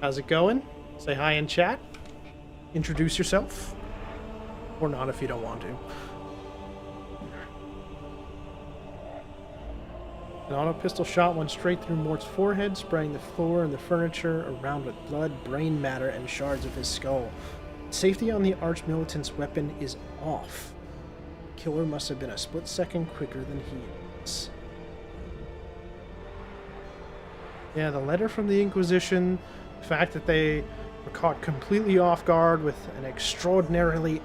How's it going? Say hi in chat. Introduce yourself. Or not if you don't want to. An auto pistol shot went straight through Mort's forehead, spraying the floor and the furniture around with blood, brain matter, and shards of his skull. Safety on the arch-militant's weapon is off. The killer must have been a split second quicker than he is. Yeah, the letter from the Inquisition, the fact that they were caught completely off guard with an extraordinarily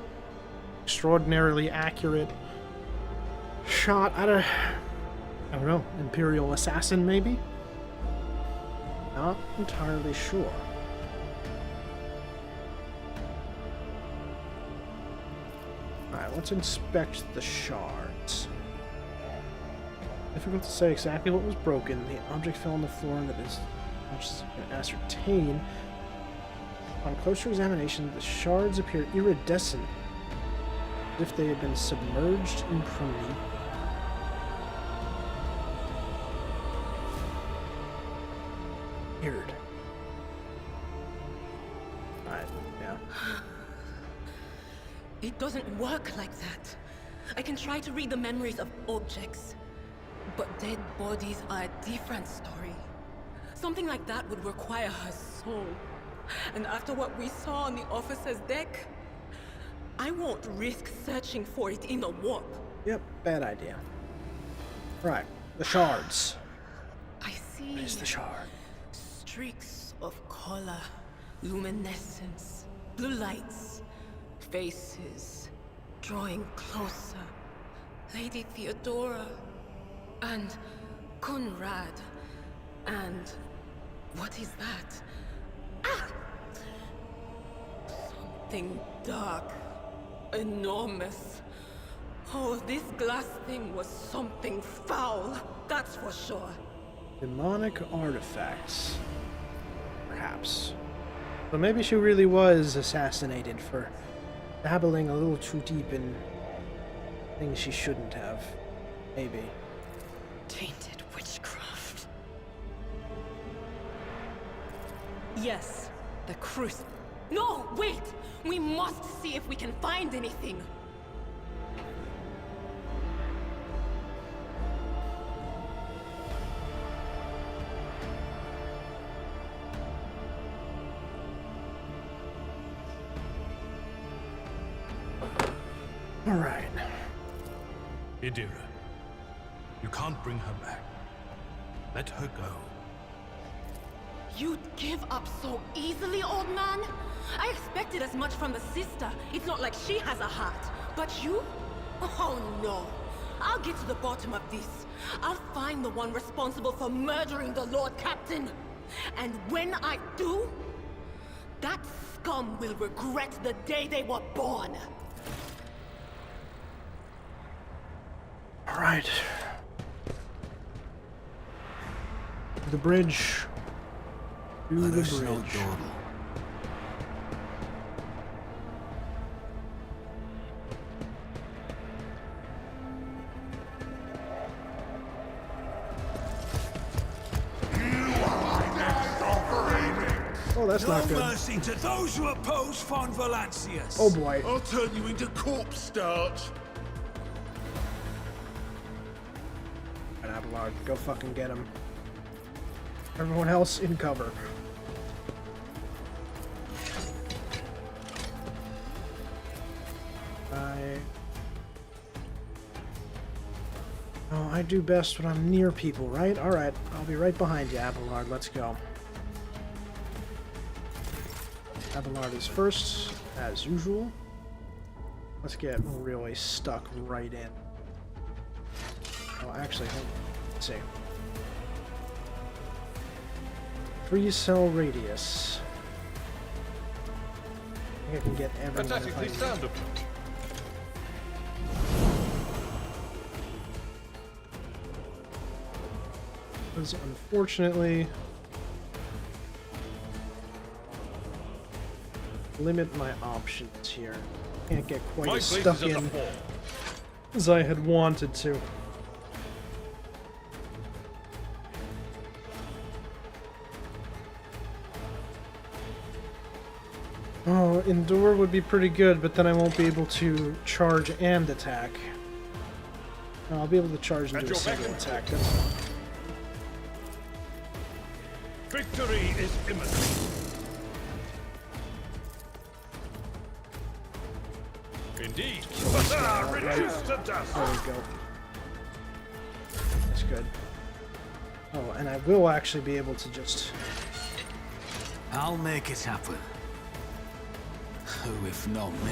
accurate shot at a, I don't know, Imperial assassin maybe? Not entirely sure. Alright, let's inspect the shards. Difficult to say exactly what was broken. The object fell on the floor, and that is much as you can ascertain. On closer examination, the shards appear iridescent, as if they had been submerged in pruning. Weird. Alright, yeah. It doesn't work like that. I can try to read the memories of objects, but dead bodies are a different story. Something like that would require her soul. And after what we saw on the officer's deck, I won't risk searching for it in the warp. Yep, bad idea. Right, the shards. I see. What is the shard? Streaks of color, luminescence, blue lights, faces, drawing closer. Lady Theodora, and Conrad, and what is that? Ah! Something dark, enormous. Oh, this glass thing was something foul, that's for sure. Demonic artifacts. Perhaps. But maybe she really was assassinated for dabbling a little too deep in things she shouldn't have. Maybe. Tainted witchcraft. Yes, the crucifix. No, wait! We must see if we can find anything. All right. Idira, you can't bring her back. Let her go. You'd give up so easily, old man? I expected as much from the sister. It's not like she has a heart. But you? Oh no. I'll get to the bottom of this. I'll find the one responsible for murdering the Lord Captain. And when I do, that scum will regret the day they were born. All right. The bridge. To Let the us no bridge. dawdle. You are my next offering! Oh, that's not No good. mercy to those who oppose Von Valancius. Oh boy. I'll turn you into corpse starch. And Abelard, go fucking get him. Everyone else in cover. Oh, I do best when I'm near people, right? Alright, I'll be right behind you, Abelard. Let's go. Abelard is first, as usual. Let's get really stuck right in. Oh, actually, hold on. Let's see. 3-cell radius. I think I can get everyone if I Pathetically can. sound approach. Because unfortunately, limit my options here. Can't get quite My as place stuck is at the in fore. as I had wanted to. Oh, Endure would be pretty good, but then I won't be able to charge and attack. No, I'll be able to charge and At do a your beck single and attack. That's fine. Victory is imminent. Indeed. Reduced to dust. There we go. That's good. Oh, and I will actually be able to just... I'll make it happen. Who if not me?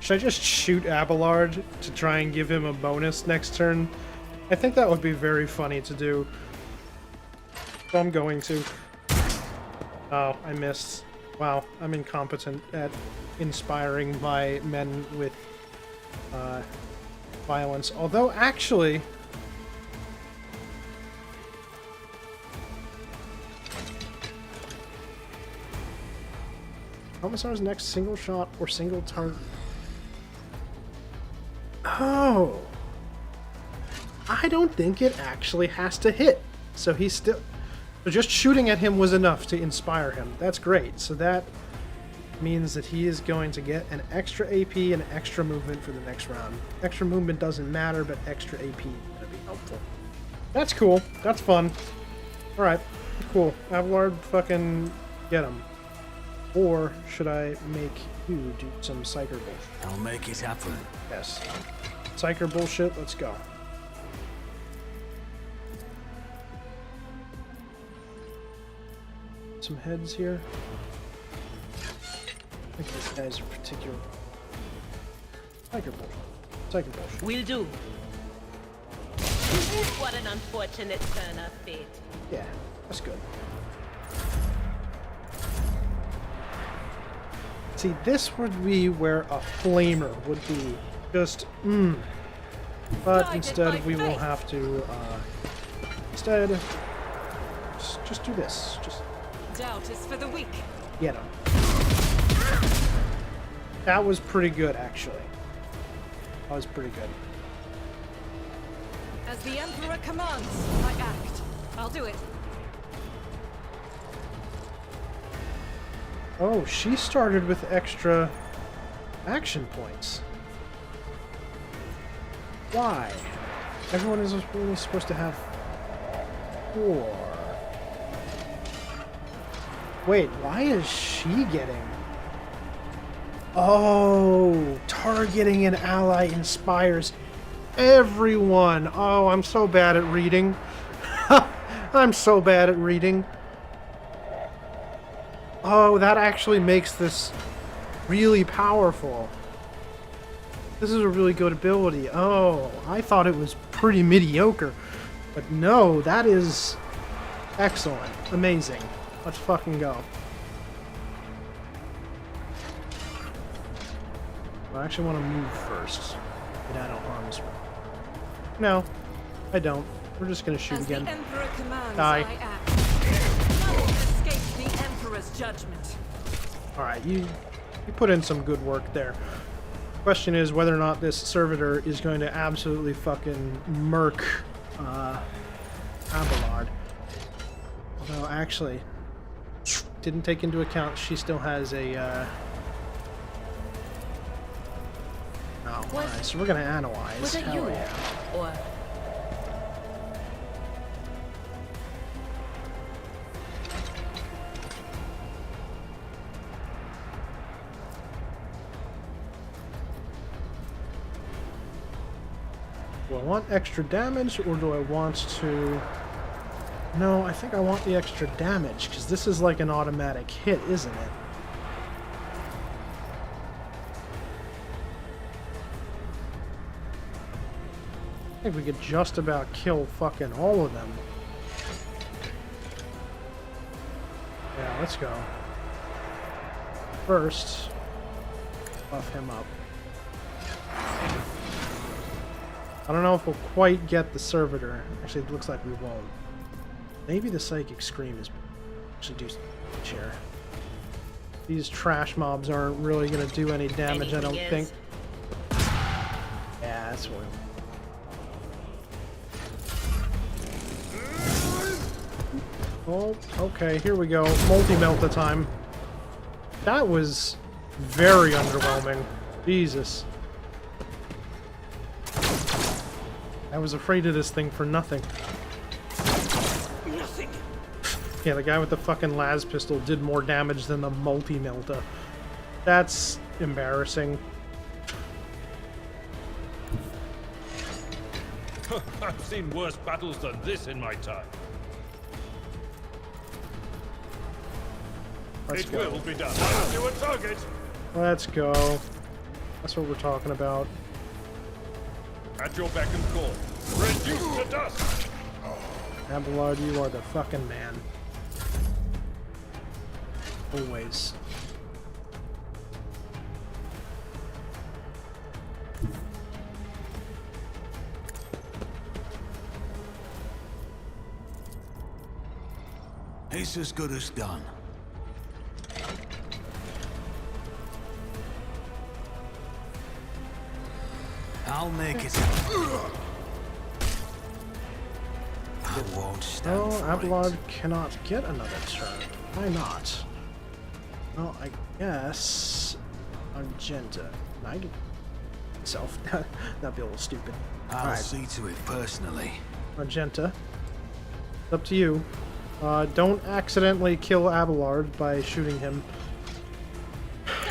Should I just shoot Abelard to try and give him a bonus next turn? I think that would be very funny to do. So I'm going to. Oh, I missed. Wow, I'm incompetent at inspiring my men with violence. Although, actually... Commissar's next single shot or single target. Oh. I don't think it actually has to hit. So he's still... So just shooting at him was enough to inspire him. That's great. So that means that he is going to get an extra AP and extra movement for the next round. Extra movement doesn't matter, but extra AP is going to be helpful. That's cool. That's fun. Alright. Cool. Abelard, fucking get him. Or should I make you do some Psyker bullshit? I'll make it happen. Yes. Psyker bullshit, let's go. Some heads here. I think these guys are particular. Psyker bullshit. Psyker bullshit. Will do. What an unfortunate turn of fate. Yeah, that's good. See, this would be where a flamer would be just, But instead, we will have to, instead, just do this. Just Doubt is for the weak. get him. That was pretty good, actually. That was pretty good. As the Emperor commands, I act. I'll do it. Oh, she started with extra action points. Why? Everyone is only supposed to have 4. Wait, why is she getting... Oh, targeting an ally inspires everyone. Oh, I'm so bad at reading. I'm so bad at reading. Oh, that actually makes this really powerful. This is a really good ability. Oh, I thought it was pretty mediocre. But no, that is excellent. Amazing. Let's fucking go. I actually want to move first. Get out of harm's way. No, I don't. We're just gonna shoot As again. the Emperor commands, Die. I act. None can escape the Emperor's judgment. Alright, you put in some good work there. Question is whether or not this servitor is going to absolutely fucking murk Abelard. Although, actually, didn't take into account she still has a... Oh, alright, so we're gonna analyze. Was it Hell you? yeah. Or Do I want extra damage, or do I want to... No, I think I want the extra damage, because this is like an automatic hit, isn't it? I think we could just about kill fucking all of them. Yeah, let's go. First, buff him up. I don't know if we'll quite get the servitor. Actually, it looks like we won't. Maybe the psychic scream is actually do chair. These trash mobs aren't really going to do any damage, I don't think. Yeah, that's what. Oh, okay, here we go. Multi-melta time. That was very underwhelming. Jesus. I was afraid of this thing for nothing. Nothing. Yeah, the guy with the fucking las pistol did more damage than the multi-melta. That's embarrassing. I've seen worse battles than this in my time. Let's It go. will be done. I'll do a target. Let's go. That's what we're talking about. At your beck and call. Reduce to dust. Abelard, you are the fucking man. Always. It's as good as done. I'll make it. I won't stand Oh, for Abelard it. cannot get another turn. Why not? Well, I guess... Argenta. I get myself. That'd be a little stupid. I'll Alright, see to it personally. Argenta. It's up to you. Don't accidentally kill Abelard by shooting him.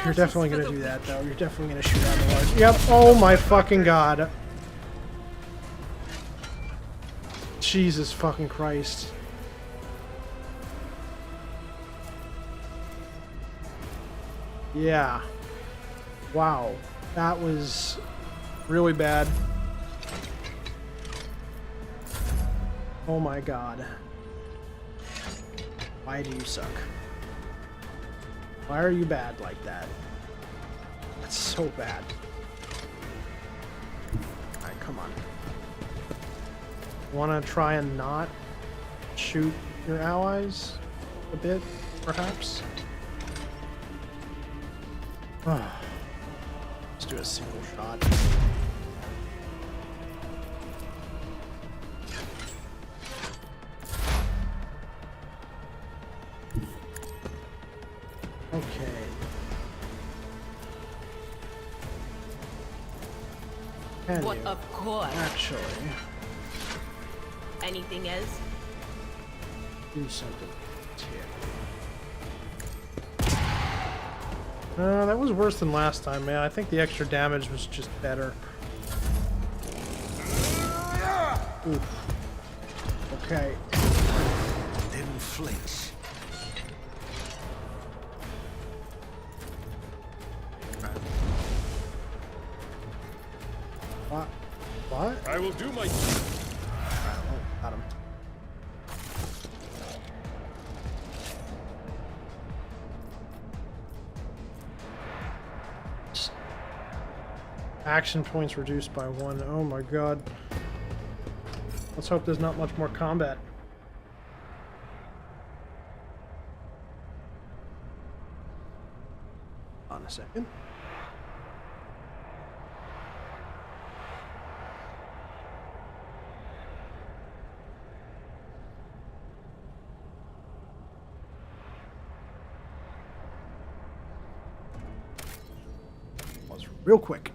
You're definitely gonna do that, though. You're definitely gonna shoot Abelard. Yep. Oh my fucking god. Jesus fucking Christ. Yeah. Wow. That was really bad. Oh my god. Why do you suck? Why are you bad like that? That's so bad. Alright, come on. Wanna try and not shoot your allies a bit, perhaps? Let's do a single shot. Okay. Can what? you Of course. actually Anything else? do something here? That was worse than last time, man. I think the extra damage was just better. Oof. Okay. Didn't flinch. What? What? I will do my... Oh, got him. Action points reduced by 1. Oh my god. Let's hope there's not much more combat. On a second. real quick.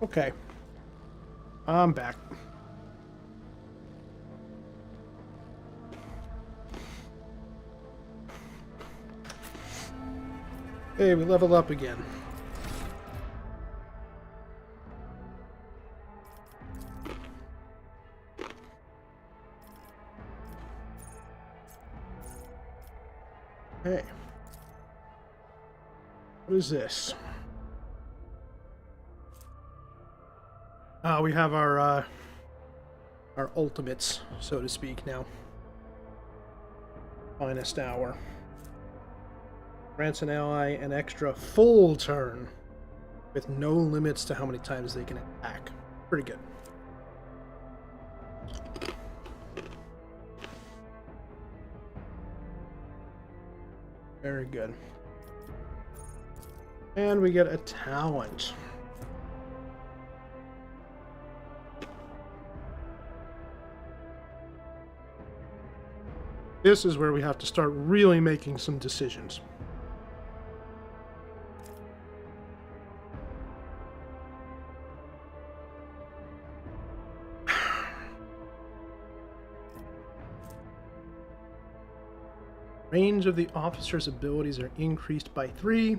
Okay. I'm back. Hey, we level up again. Hey. What is this? We have our ultimates, so to speak, now. Finest hour. Grants an ally an extra full turn with no limits to how many times they can attack. Pretty good. Very good. And we get a talent. This is where we have to start really making some decisions. Range of the officer's abilities are increased by 3.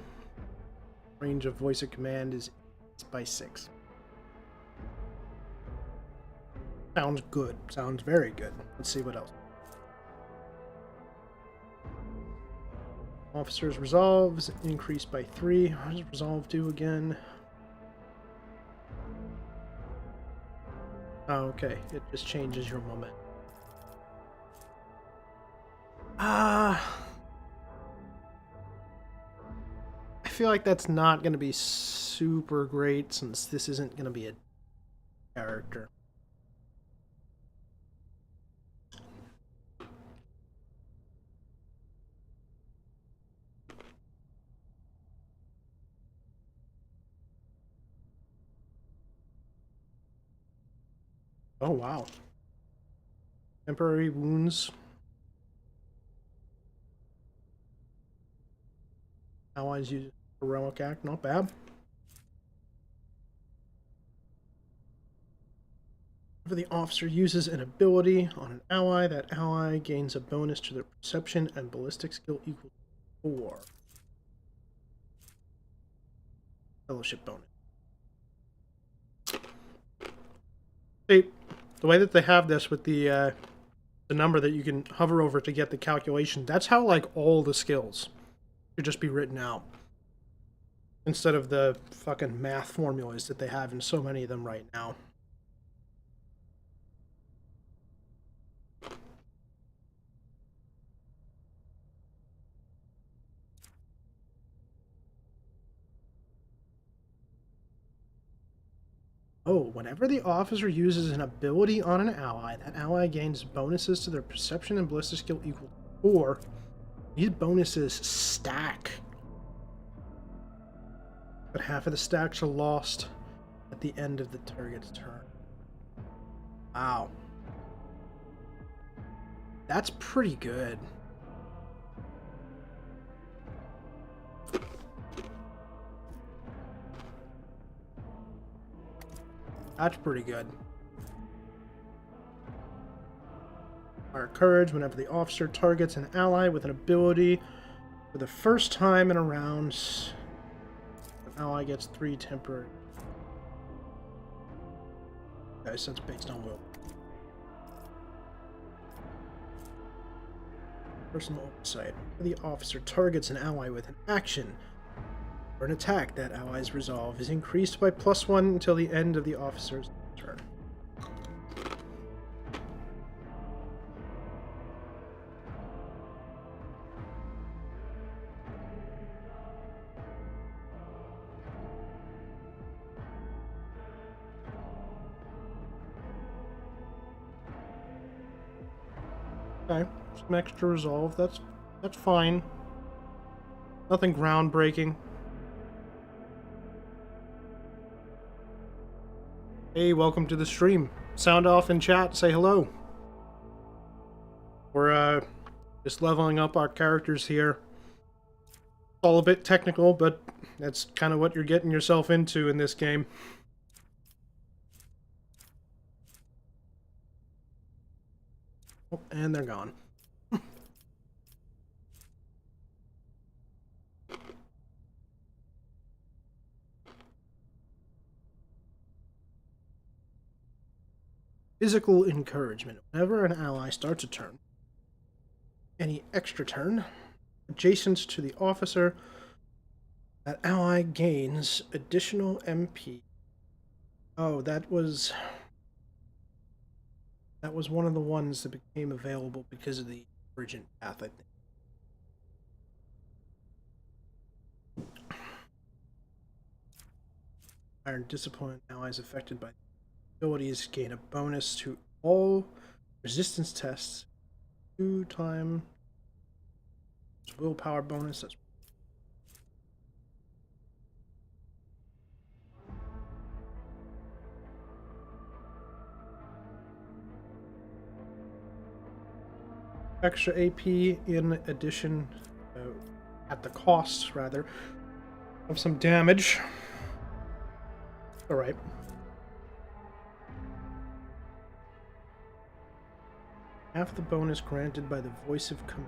Range of voice of command is increased by 6. Sounds good. Sounds very good. Let's see what else. Officer's resolves increased by 3. What does resolve do again? Oh, okay. It just changes your moment. I feel like that's not going to be super great since this isn't going to be a character. Oh, wow. Temporary wounds. Allies use heroic act. Not bad. If the officer uses an ability on an ally, that ally gains a bonus to their perception and ballistic skill equal to 4. Fellowship bonus. See, the way that they have this with the number that you can hover over to get the calculation, that's how like all the skills should just be written out. Instead of the fucking math formulas that they have in so many of them right now. Oh, whenever the officer uses an ability on an ally, that ally gains bonuses to their perception and ballistic skill equal to 4. These bonuses stack. But half of the stacks are lost at the end of the target's turn. Wow. That's pretty good. That's pretty good. Fire courage whenever the officer targets an ally with an ability for the first time in a round. An ally gets 3 temporary. Okay, so it's based on will. Personal oversight. Whenever the officer targets an ally with an action or an attack, that ally's resolve is increased by +1 until the end of the officer's turn. Okay, some extra resolve. That's fine. Nothing groundbreaking. Hey, welcome to the stream. Sound off in chat, say hello. We're just leveling up our characters here. It's all a bit technical, but that's kind of what you're getting yourself into in this game. Oh, and they're gone. Physical encouragement. Whenever an ally starts a turn, any extra turn adjacent to the officer, that ally gains additional MP. Oh, that was one of the ones that became available because of the urgent path, I think. Iron Discipline allies affected by abilities gain a bonus to all resistance tests 2 times willpower bonus. That's extra AP in addition, at the cost rather, of some damage. Alright. Half the bonus granted by the voice of command.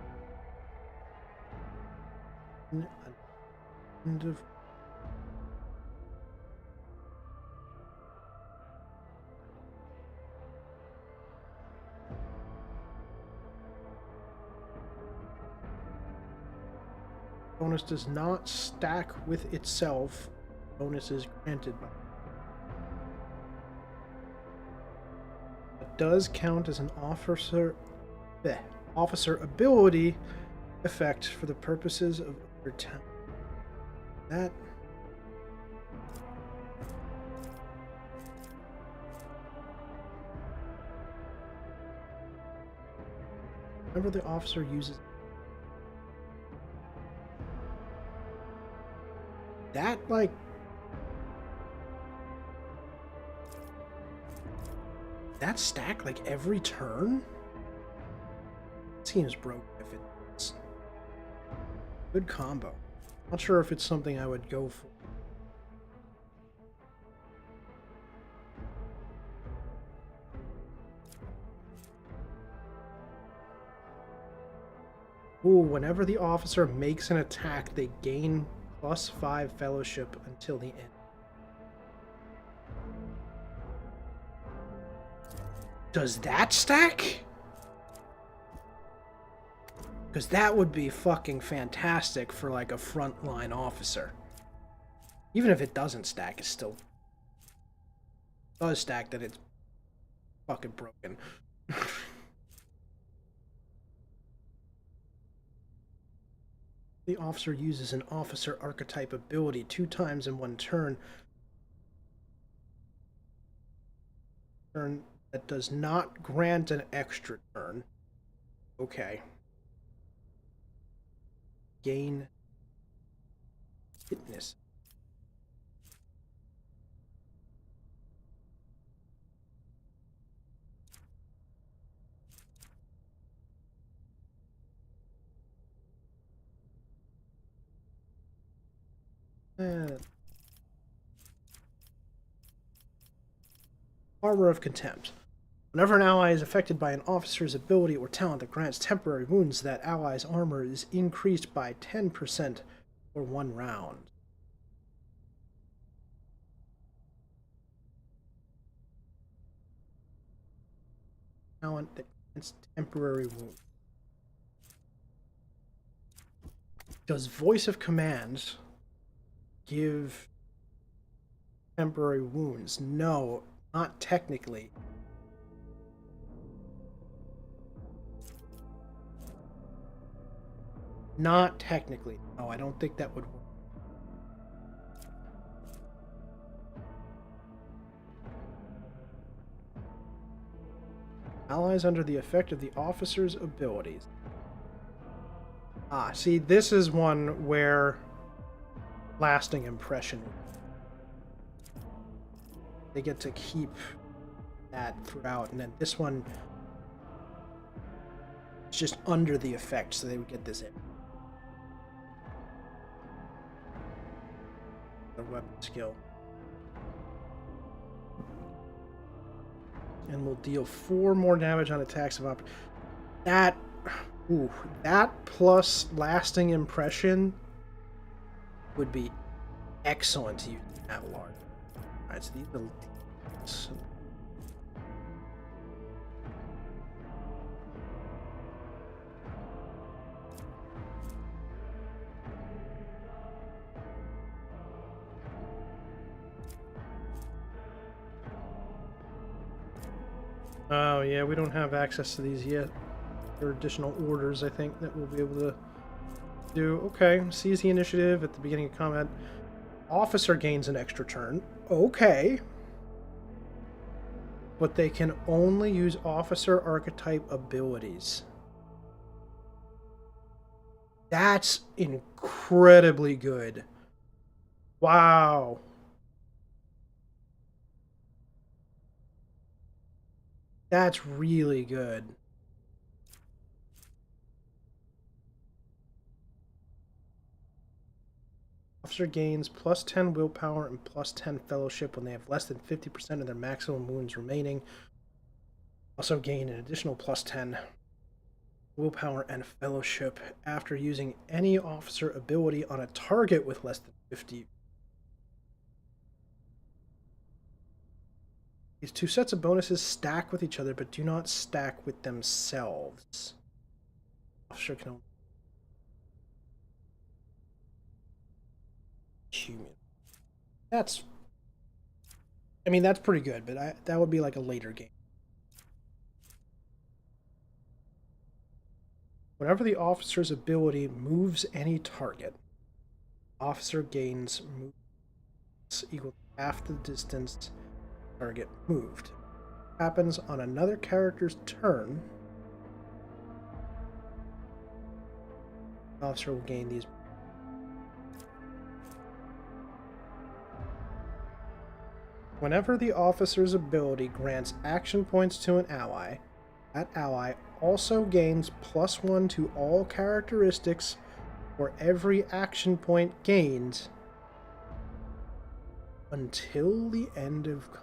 End of bonus does not stack with itself. Bonus is granted by. It does count as an officer ability effect for the purposes of other town. That whenever the officer uses that, like, that stack like every turn? Seems broken if it's good combo. Not sure if it's something I would go for. Ooh, whenever the officer makes an attack, they gain +5 fellowship until the end. Does that stack? Because that would be fucking fantastic for like a frontline officer. Even if it doesn't stack, it still does stack, that it's fucking broken. The officer uses an officer archetype ability 2 times in 1 turn. Turn that does not grant an extra turn. Okay. Gain fitness. Armor of Contempt. Whenever an ally is affected by an officer's ability or talent that grants temporary wounds, that ally's armor is increased by 10% for 1 round. Talent that grants temporary wounds. Does Voice of Command give temporary wounds? No, not technically. Not technically. No, I don't think that would work. Allies under the effect of the officer's abilities. Ah, see, this is one where lasting impression. They get to keep that throughout, and then this one, it's just under the effect, so they would get this in. The weapon skill. And will deal 4 more damage on attacks of opportunity. That, ooh, that plus lasting impression would be excellent to use in Avalar. Alright, so these little demons. Oh yeah, we don't have access to these yet. There are additional orders, I think, that we'll be able to do. Okay, seize the initiative at the beginning of combat. Officer gains an extra turn. Okay. But they can only use officer archetype abilities. That's incredibly good. Wow. That's really good. Officer gains plus 10 willpower and plus 10 fellowship when they have less than 50% of their maximum wounds remaining. Also gain an additional plus 10 willpower and fellowship after using any officer ability on a target with less than 50. These two sets of bonuses stack with each other but do not stack with themselves. Officer can only human. That's, I mean, that's pretty good, but that would be like a later game. Whenever the officer's ability moves any target, officer gains moves equal to half the distance target moved. Happens on another character's turn. The officer will gain these. Whenever the officer's ability grants action points to an ally, that ally also gains +1 to all characteristics for every action point gained until the end of combat.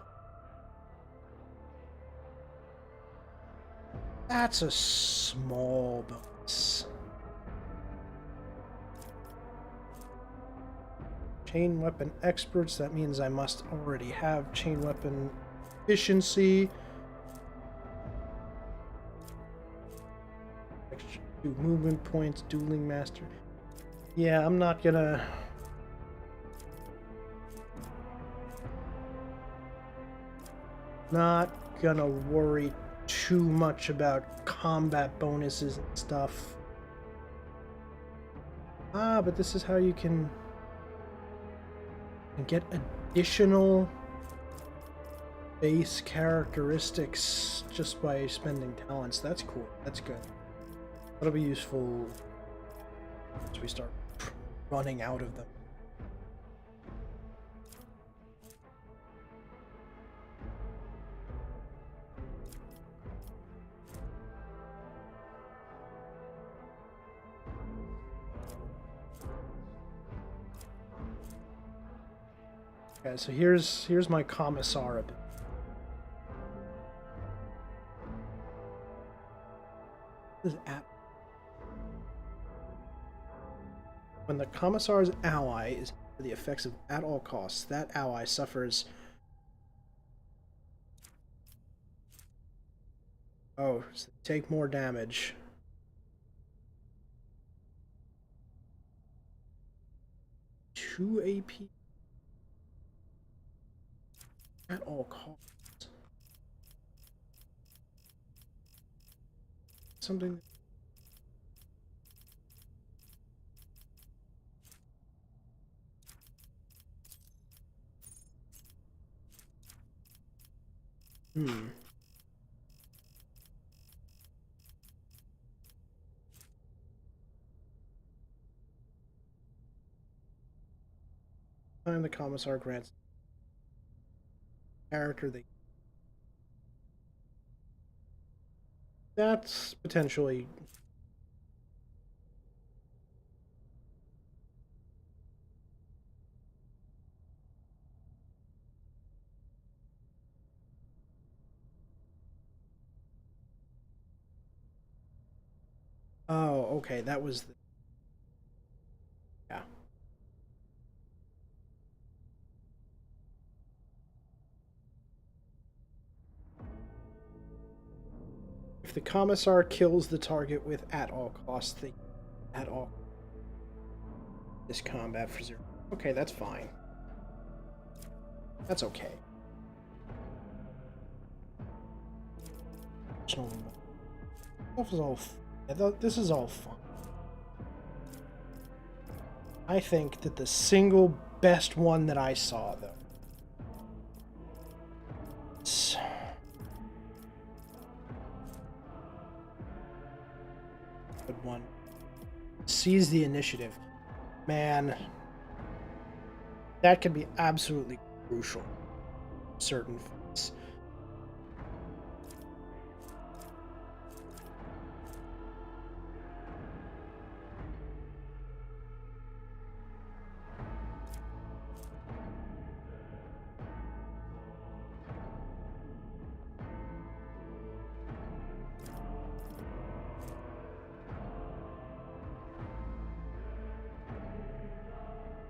That's a small bonus. Chain weapon experts, that means I must already have chain weapon efficiency. Extra 2 movement points, dueling master. Yeah, I'm not gonna... worry too much about combat bonuses and stuff. Ah, but this is how you can get additional base characteristics just by spending talents. That's cool. That's good. That'll be useful as we start running out of them. Okay, so here's my commissar ability. This is when the commissar's ally is under the effects of at all costs, that ally suffers. Oh, so take more damage. Two AP at all costs. Something. Time the commissar grants character they. That's potentially. Oh, okay, that was the... Yeah. If the commissar kills the target with at all costs, they at all this combat for 0. Okay, that's fine. That's okay. Stuff is all. This is all fun. I think that the single best one that I saw, though, good one. Seize the initiative. Man, that could be absolutely crucial. Certain fights.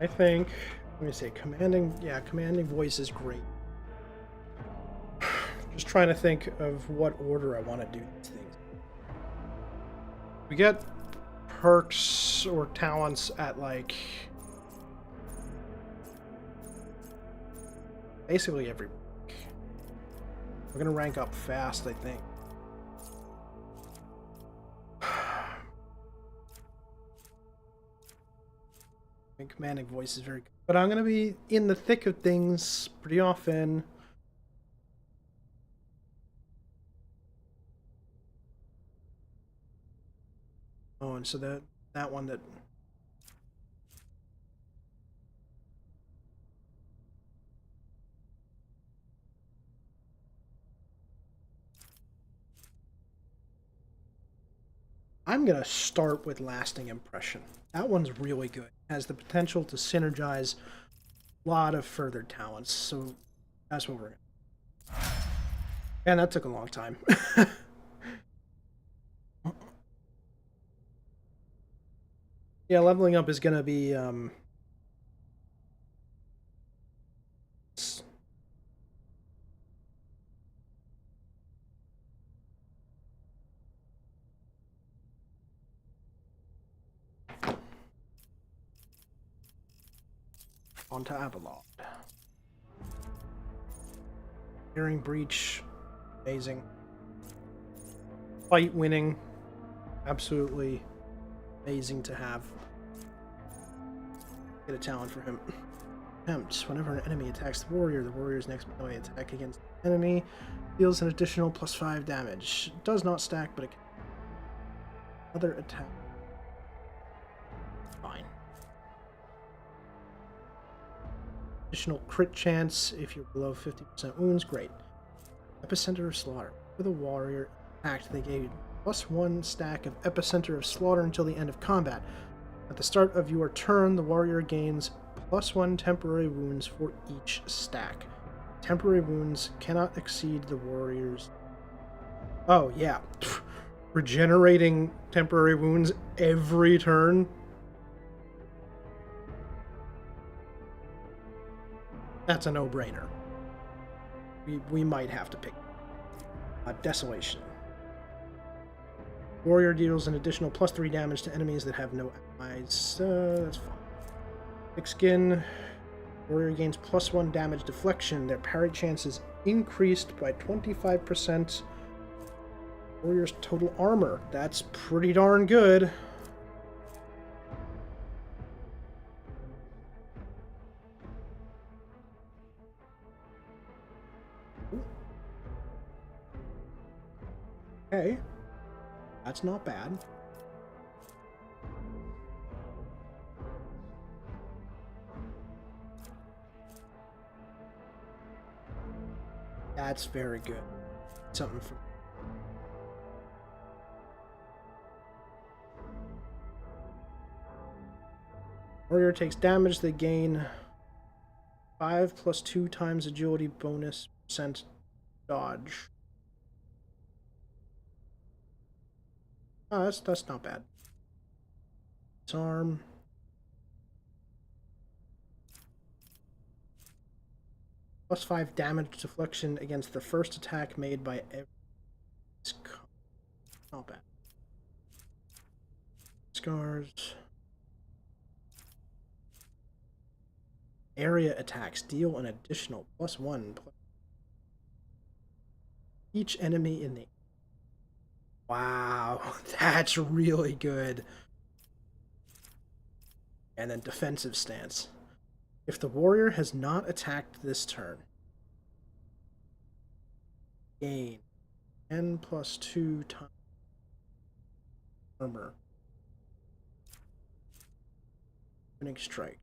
I think, let me say, commanding voice is great. Just trying to think of what order I want to do these things. We get perks or talents at, like, basically every week. We're gonna rank up fast, I think. Commanding voice is very good. But I'm going to be in the thick of things pretty often. Oh, and so that one that... I'm going to start with Lasting Impression. That one's really good. Has the potential to synergize a lot of further talents. So that's what we're going to... And that took a long time. Yeah, leveling up is going to be... onto Avalon. Hearing Breach, amazing. Fight winning, absolutely amazing to have. Get a talent for him. Attempts. Whenever an enemy attacks the warrior's next melee attack against the enemy deals an additional +5 damage. It does not stack, but it can... Other attack. Fine. Additional crit chance if you're below 50% wounds. Great. Epicenter of Slaughter. For the warrior attacked, they gave +1 stack of Epicenter of Slaughter until the end of combat. At the start of your turn, the warrior gains +1 temporary wounds for each stack. Temporary wounds cannot exceed the warrior's... Oh, yeah. Regenerating temporary wounds every turn. That's a no-brainer. We might have to pick. Desolation. Warrior deals an additional +3 damage to enemies that have no allies. That's fine. Thick Skin. Warrior gains +1 damage deflection. Their parry chance is increased by 25%. Warrior's total armor. That's pretty darn good. Okay. That's not bad. That's very good. Something for... Warrior takes damage. They gain 5 + 2 times agility bonus % dodge. Oh, that's not bad. Disarm. +5 damage deflection against the first attack made by every. Not bad. Scars. Area attacks deal an additional +1. Each enemy in the. Wow, that's really good. And then defensive stance. If the warrior has not attacked this turn, gain N+2 times armor. Opening strike.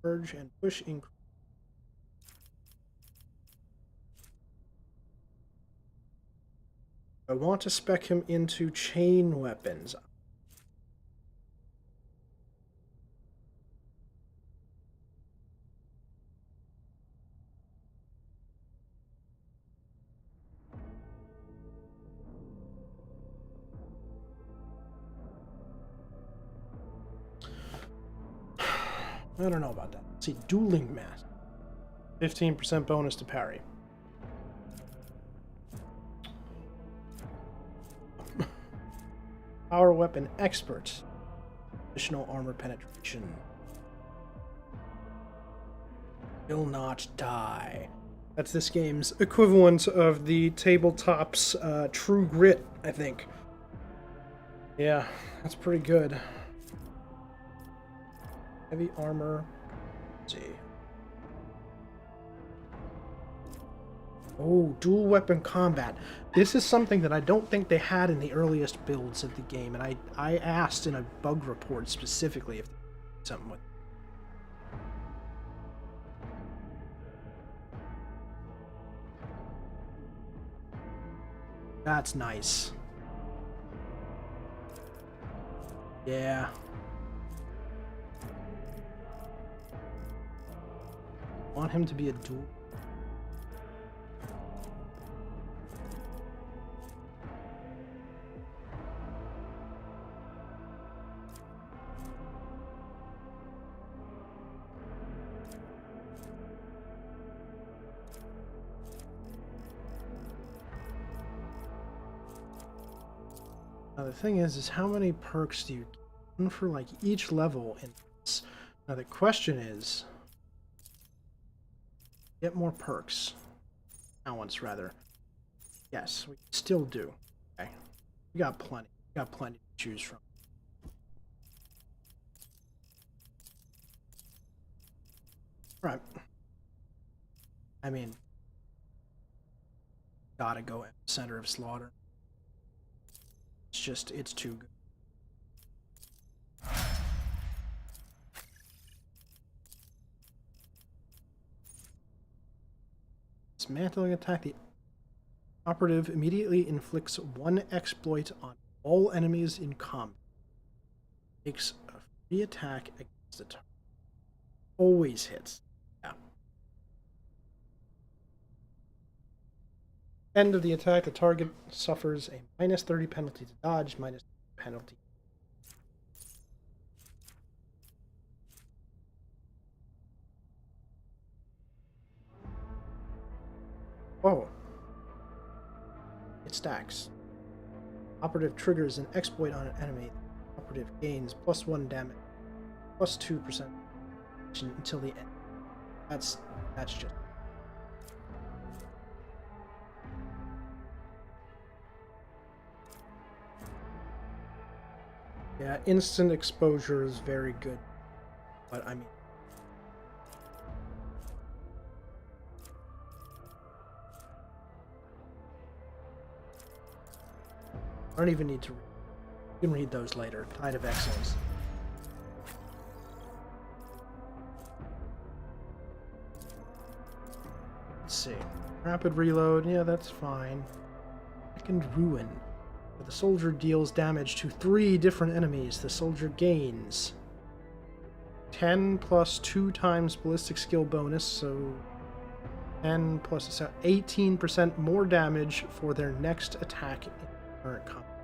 Urge and push increase. I want to spec him into chain weapons. I don't know about that. Let's see, dueling mask. 15% bonus to parry. Power weapon expert. Additional armor penetration. Will not die. That's this game's equivalent of the tabletop's True Grit, I think. Yeah, that's pretty good. Heavy armor. Let's see. Oh, dual weapon combat. This is something that I don't think they had in the earliest builds of the game, and I asked in a bug report specifically if something with. That's nice. Yeah. Want him to be a dual. Now the thing is how many perks do you get for like each level in this? Now the question is, get more perks. Allowance rather. Yes, we still do. Okay, we got plenty. We got plenty to choose from. Right. I mean, gotta go at the center of slaughter. It's too good. Dismantling attack. The operative immediately inflicts 1 exploit on all enemies in combat. Makes a free attack against the target. Always hits. Yeah. End of the attack, the target suffers a -30 penalty to dodge, -30 penalty. Whoa. It stacks. Operative triggers an exploit on an enemy. Operative gains +1 damage, +2% until the end. That's just. Yeah, instant exposure is very good, but I mean, I don't even need to read. You can read those later. Tide of Excellence. Let's see. Rapid reload, yeah, that's fine. Second Ruin. The soldier deals damage to 3 different enemies. The soldier gains 10 plus 2 times ballistic skill bonus, so 10 plus 18% more damage for their next attack in current combat.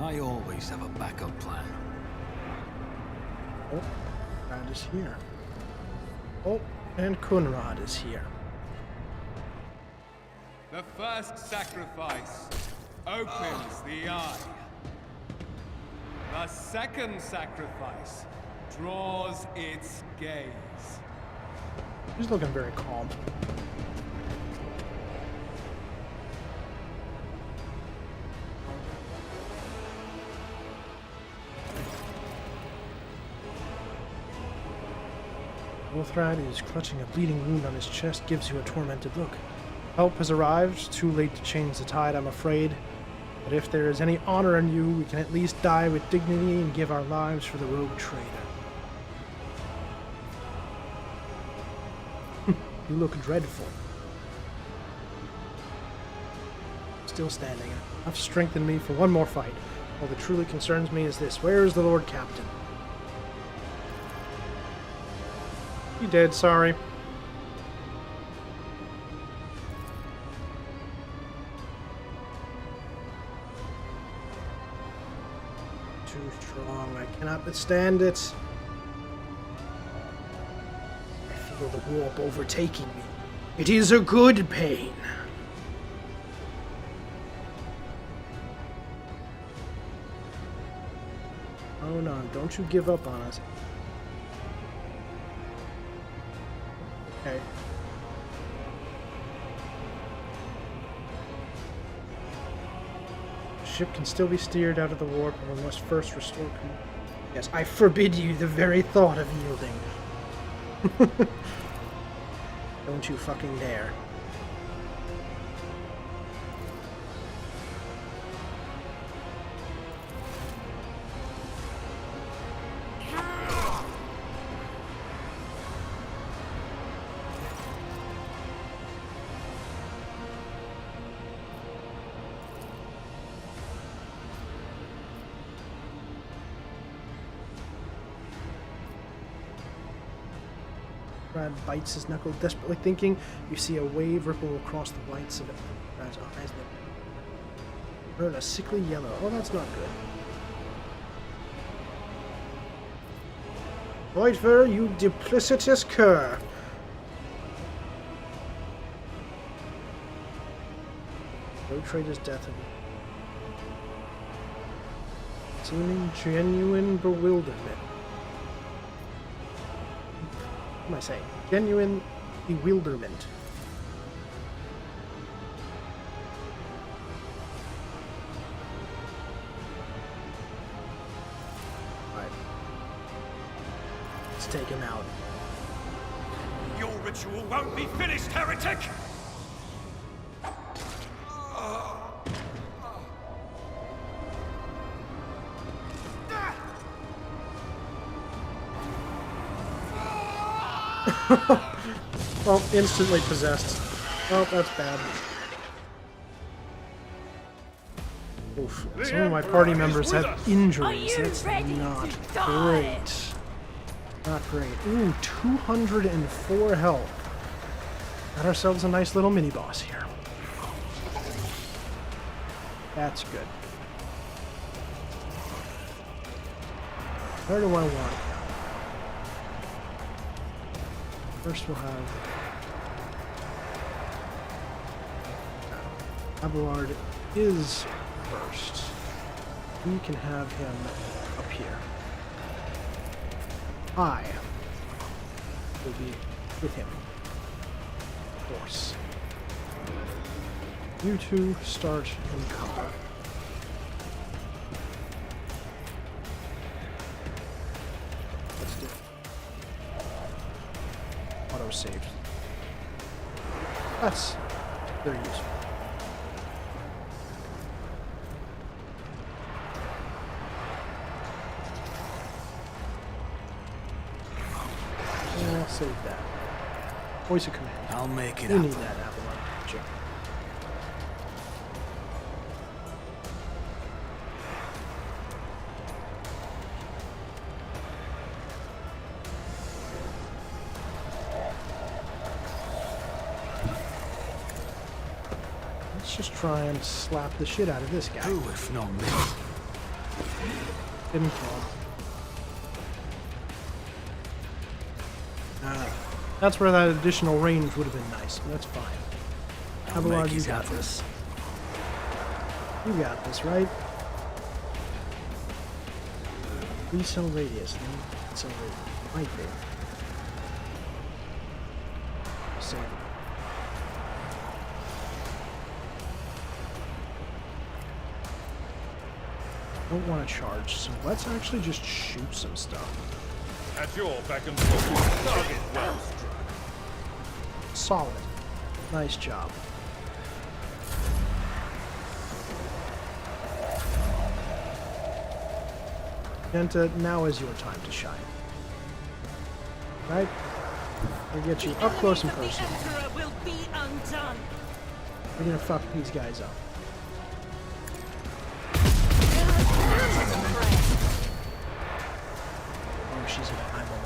I always have a backup plan. Oh, Rad is here. Oh, and Kunrad is here. The first sacrifice opens the eye. The second sacrifice draws its gaze. He's looking very calm. Wolfrad is clutching a bleeding wound on his chest, gives you a tormented look. Help has arrived, too late to change the tide, I'm afraid. But if there is any honor in you, we can at least die with dignity and give our lives for the rogue trader. You look dreadful. Still standing. Enough strength in me for one more fight. All that truly concerns me is this. Where is the Lord Captain? You dead, sorry. Too strong. I cannot withstand it. I feel the warp overtaking me. It is a good pain. Oh no, don't you give up on us. Okay. The ship can still be steered out of the warp, and we must first restore command. Yes, I forbid you the very thought of yielding. Don't you fucking dare. Brad bites his knuckle, desperately thinking. You see a wave ripple across the whites of Brad's eyes. Burn a sickly yellow. Oh, that's not good. Voidfur, you duplicitous cur. Rogue Trader's death. Seeming genuine bewilderment. What am I saying? Genuine bewilderment. Alright. Let's take him out. Your ritual won't be finished, heretic! Well, instantly possessed. Oh, that's bad. Oof. Some of my party members have injuries. That's not great. Not great. Ooh, 204 health. Got ourselves a nice little mini-boss here. That's good. Where do I want it? First we'll have Abelard is first. We can have him up here. I will be with him. Of course. You two start and cover. Let's do it. Auto-saved. That's very useful. I'll save that. Voice of command. I'll make it We up. need that Avalon magic. Let's just try and slap the shit out of this guy. Who, if not me? Didn't kill him. That's where that additional range would have been nice, but that's fine. Abelard, you got this. You got this, right? 3 cell radius. 3 cell radius. Might be. Save it. Don't want to charge, so let's actually just shoot some stuff. At your beck and call. Target well struck. Solid. Nice job. Genta, now is your time to shine. Right? We'll get you up close and personal. Will be undone. We're gonna fuck these guys up. Oh, she's an eyeball.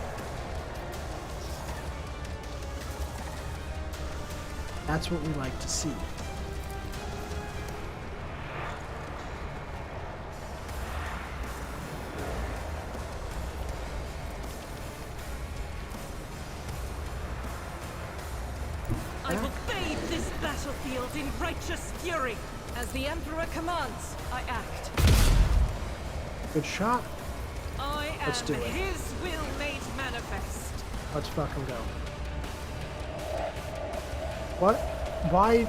That's what we like to see. I will bathe this battlefield in righteous fury. As the Emperor commands, I act. Good shot. I Let's do am it. his will made manifest. Let's fucking go. What? Why?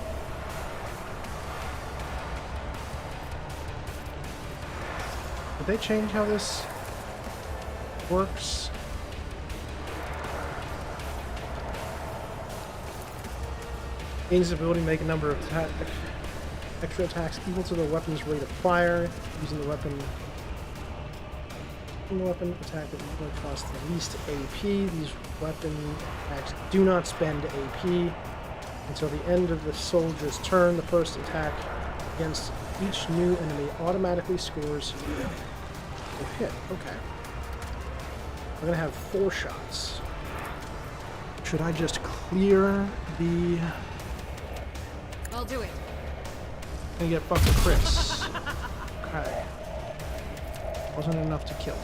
Did they change how this works? Gains the ability to make a number of extra attacks equal to the weapon's rate of fire. Using the weapon attack that will cost the least AP. These weapon attacks do not spend AP. Until the end of the soldier's turn, the first attack against each new enemy automatically scores a hit. Okay. I'm gonna have 4 shots. Should I just clear the... I'll do it. And get fucking crits. Okay. Wasn't enough to kill.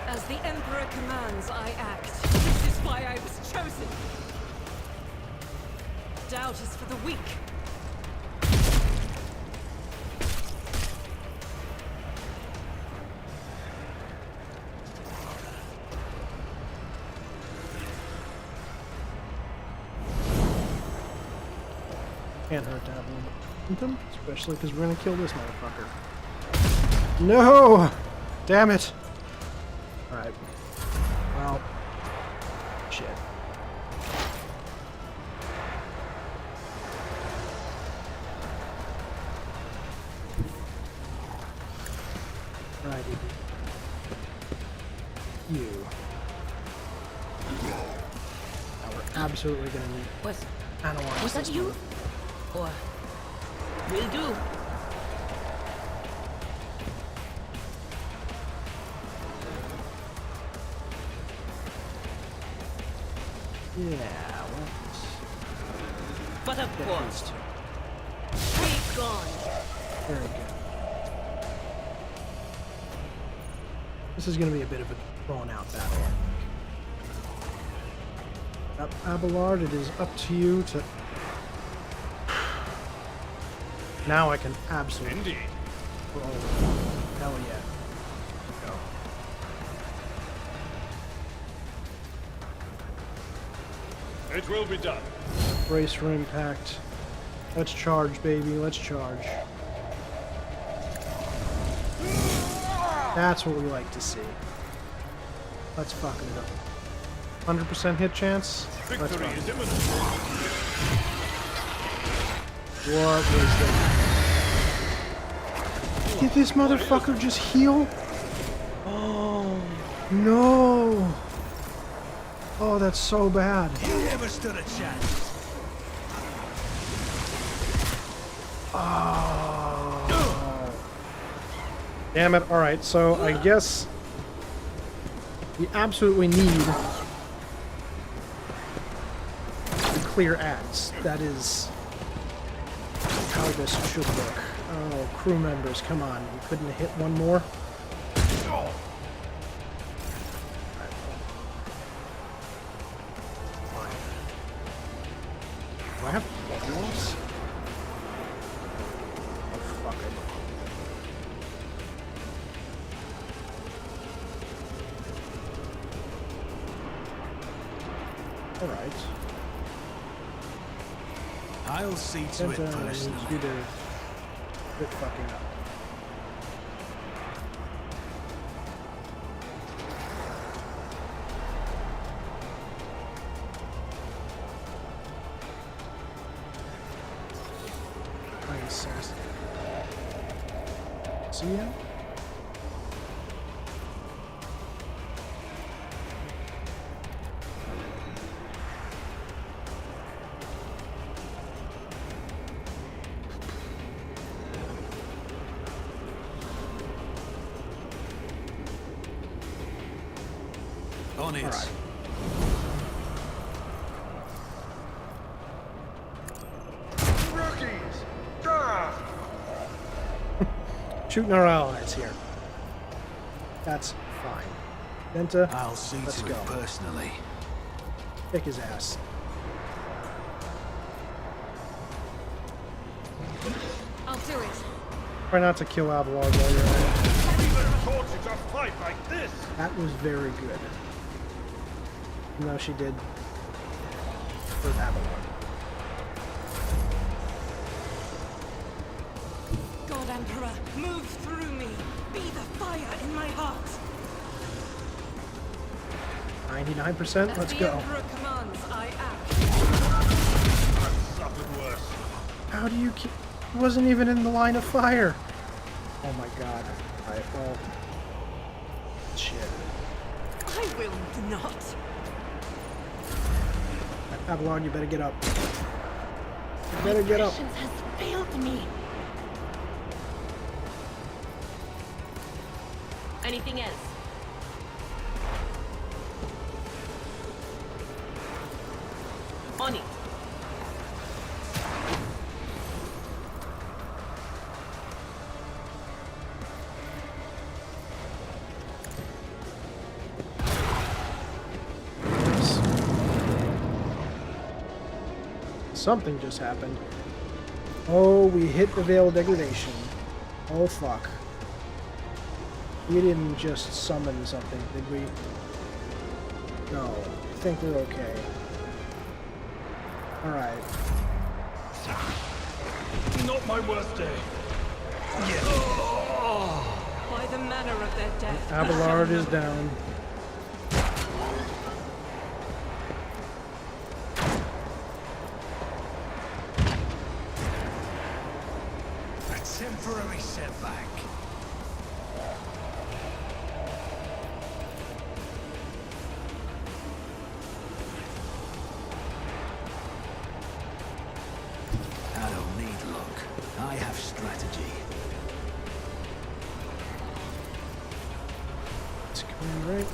As the Emperor commands, I act. This is why I was chosen. Doubt is for the weak. Can't hurt to have a little momentum, especially because we're gonna kill this motherfucker. No! Damn it! Alright. Well. Shit. Righty. You. Now we're absolutely gonna need analyze Was that this you? one. Or will do. Yeah, well, But of get course, these two. be gone. Very good. This is going to be a bit of a drawn-out battle. Abelard, it is up to you to... Now I can absolutely... Indeed. Roll. Hell yeah. Go. It will be done. Brace for impact. Let's charge, baby. Let's charge. That's what we like to see. Let's fucking go. 100% hit chance? Let's Victory fucking is go. imminent. What was that? Did this motherfucker just heal? Oh, no. Oh, that's so bad. You never stood a chance. Oh. Damn it. Alright, so I guess we absolutely need to clear ads. That is how this should look. Oh, crew members, come on. You couldn't hit one more? Do I have walls? Oh, fuck it. Alright. I'll see to it personally. Quit fucking up. See ya? On it. Right. Rookies! Ah! Shooting our allies here. That's fine. Venta, I'll see let's to go. it personally. Kick his ass. I'll do it. Try not to kill Abelard while you're at it. Even taught you to fight like this! That was very good. Even though she did hurt Abelard. God Emperor, move through me. Be the fire in my heart. 99%, As let's the go. Emperor commands, I act. I've suffered worse. How do you keep... He wasn't even in the line of fire. Oh my god. Alright, well... Shit. I will not. Abelard, you better get up. You better get up. Patience has failed me. Anything else? On it. Something just happened. Oh, we hit the Veil of Degradation. Oh, fuck. We didn't just summon something, did we? No. I think we're okay. Alright. Not my worst day. By the manner of their death. Abelard is down. A temporary setback. I don't need luck. I have strategy. It's coming right.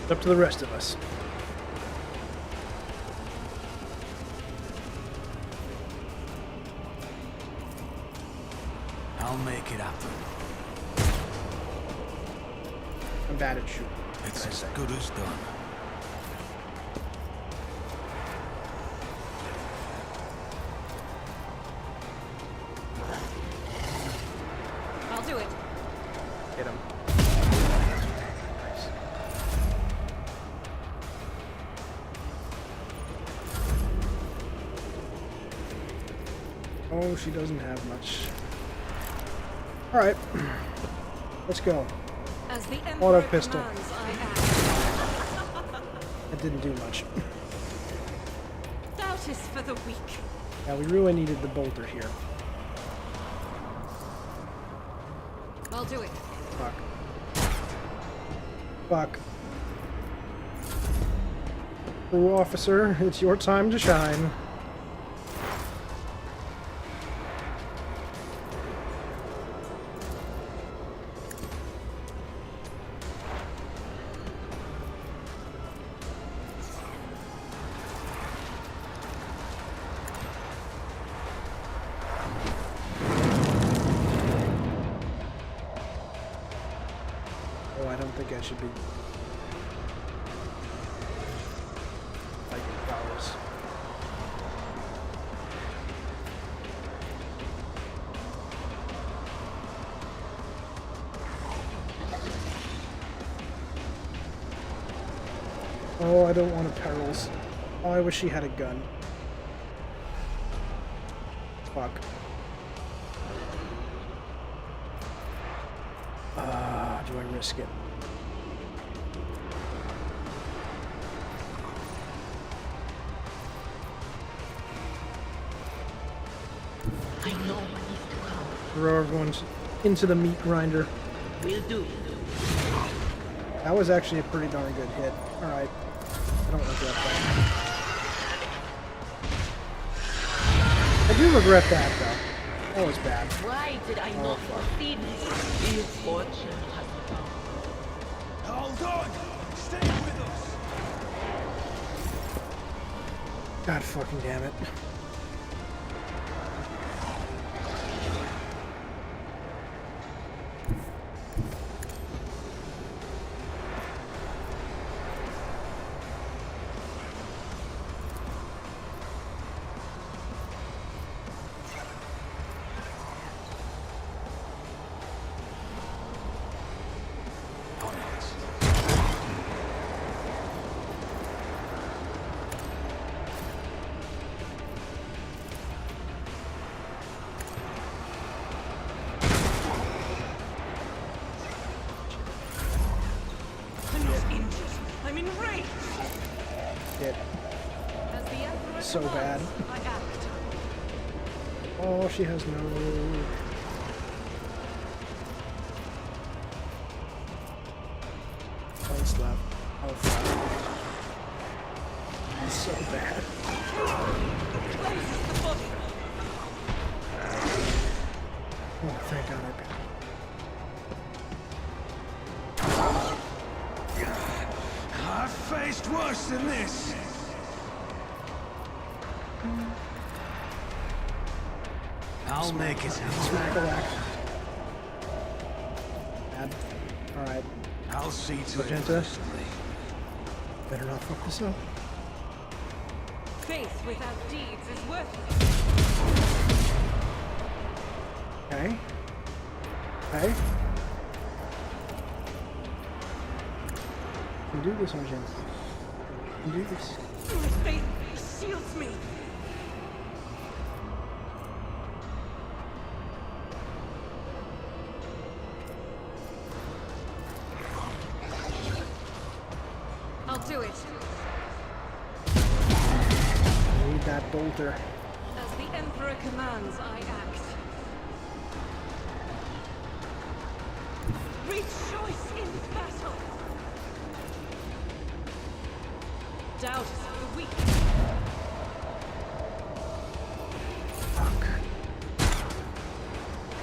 It's up to the rest of us. I'll make it happen. I'm bad at shooting. It's as good as done. I'll do it. Hit him. Nice. Oh, she doesn't have much. Alright. Let's go. As the Auto Emperor pistol. commands, I act. That didn't do much. Doubt is for the weak. Yeah, we really needed the bolter here. I'll do it. Fuck. Fuck. Crew officer, it's your time to shine. don't think I should be fighting flowers. Oh, I don't want to perils. Oh, I wish she had a gun. Fuck. Do I risk it? I know what needs to come. Throw everyone into the meat grinder. Will do. That was actually a pretty darn good hit. Alright. I don't regret that. I do regret that, though. That was bad. Why did I not foresee this? Ill fortune has come. Hold on! Stay with us! God fucking damn it. I'm enraged. Shit. As the Emperor So bad. commands, I act. Oh, she has no... points left. Oh, fuck. It's so bad. Closes the body. Oh, thank God I got it. I've faced worse than this! I'll make it. Smack a whack. Bad. Alright. I'll see to it Magenta. personally. Better not fuck this up. Faith without deeds is worthless. Okay. Okay. You can do this, Argent. You can do this. My faith shields me. I'll do it. I need that bolter. As the Emperor commands, I act. Rejoice in battle! Doubt is for the weak. Fuck.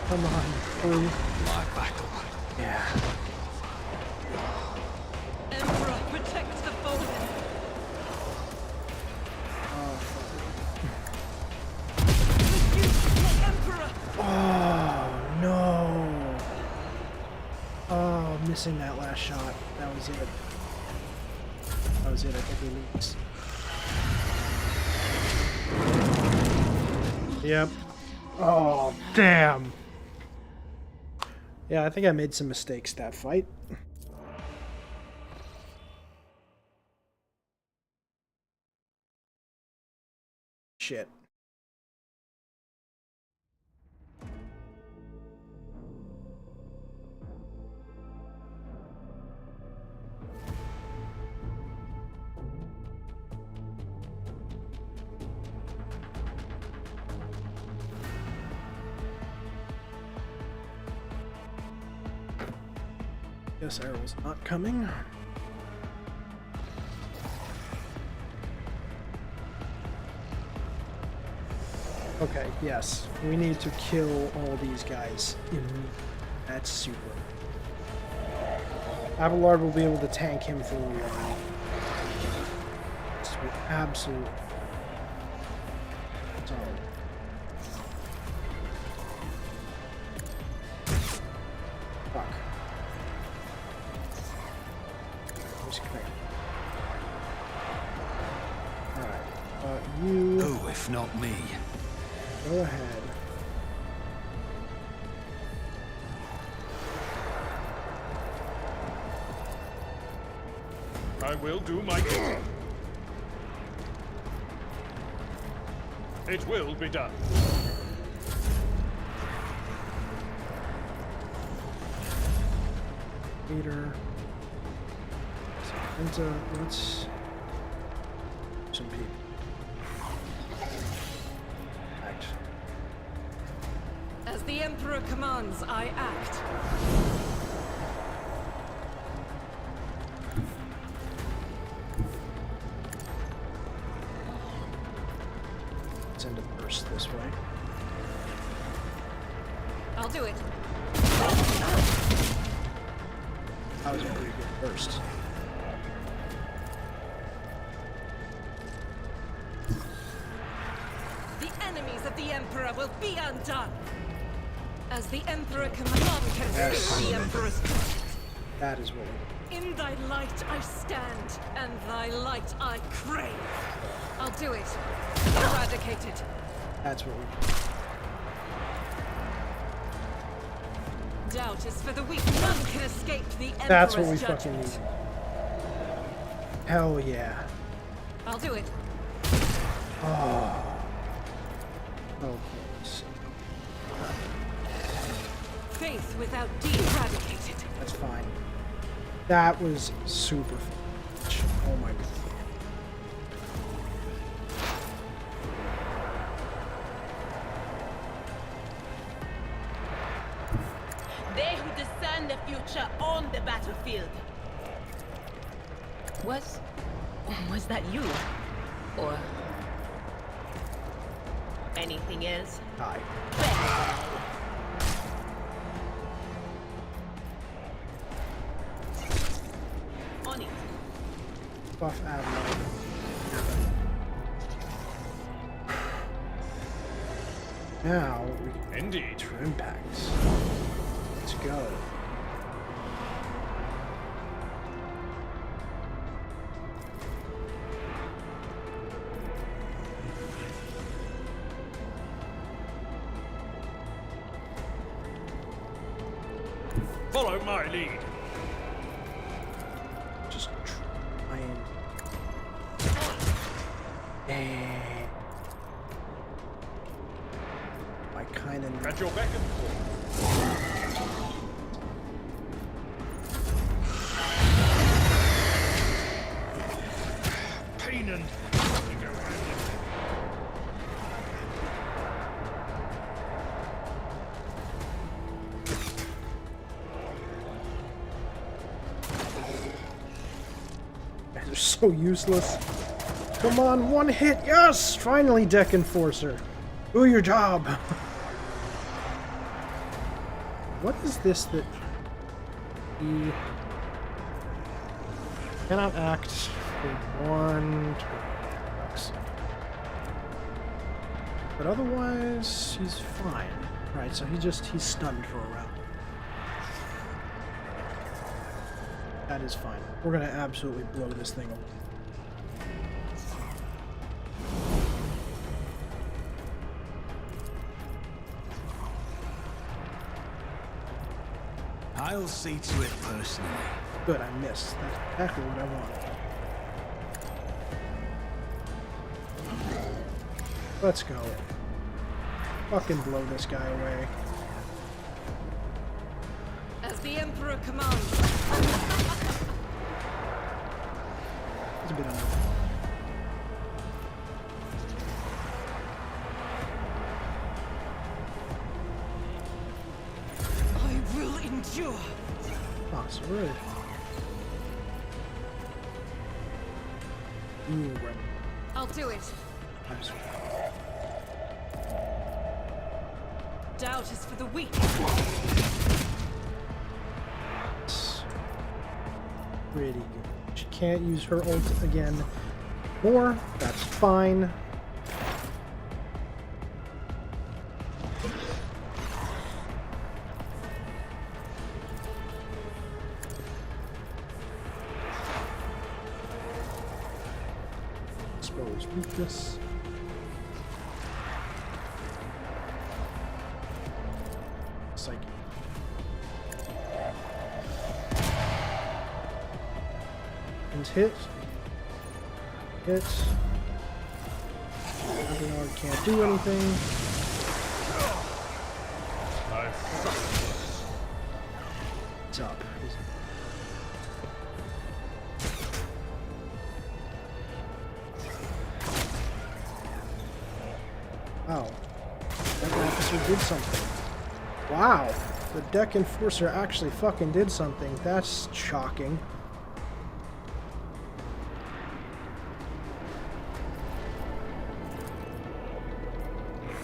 Come on, through. My battle. Yeah. Emperor, protect the fallen. Refuse the Emperor! Oh, no. Oh, missing that last shot. That was it. That was it. I think we lose. Yep. Oh, damn. Yeah, I think I made some mistakes that fight. Shit. Guess arrow's not coming. Okay, yes. We need to kill all these guys immediately. That's super. Abelard will be able to tank him for a while. Sweet. Absolutely. Solid. Fuck. not me. Go ahead. I will do my duty. It will be done. Peter. Let's some people. Act. As the Emperor commands, I act. Send a burst this way. I'll do it. That was a pretty good burst. The enemies of the Emperor will be undone. As the Emperor commands, none can escape the Emperor's command. That is what we In thy light I stand, and thy light I crave. I'll do it. Eradicate it. That's what we Doubt is for the weak. None can escape the Emperor's That's what we judgment. fucking need. Hell yeah. I'll do it. Oh. Oh, please. Faith without deed eradicated. That's fine. That was super fun. Oh my god. They who discern the future own the battlefield. Was that you? Or anything else? Hi. On it. Buff Admiral. Now we can Indeed. trim packs. Let's go. Follow my lead. Just try and. I kind of. At your beck and call. Pain and go hand in hand. They're so useless. Come on, one hit. Yes! Finally, Deck Enforcer. Do your job. What is this that he cannot act for 1 turn? But otherwise, he's fine. Right, so he's stunned for a round. That is fine. We're gonna absolutely blow this thing away. I'll see to it personally. Good, I missed. That's exactly what I wanted. Let's go. Fucking blow this guy away. As the Emperor commands. It's a bit under. I will endure. Oh, so rude. Ooh, right. I'll do it. I'm sorry. Doubt is for the weak. It's pretty good. She can't use her ult again. More, that's fine. Expose weakness. best I can. And hit. Hit. Aguilar can't do anything. It's up. Wow. That officer did something. Wow. The deck enforcer actually fucking did something. That's shocking.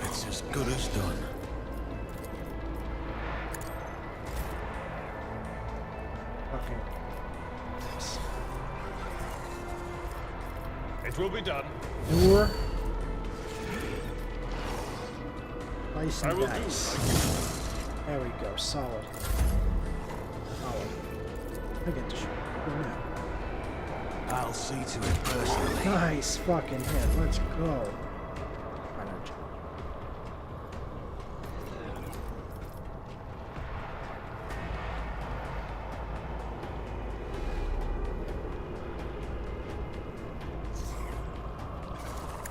It's as good as done. Fucking. It will be done. Door. Nice I and will dice. There we go. Solid. Solid. I get to shoot. Yeah. I'll see to it personally. Nice fucking hit. Let's go. Energy.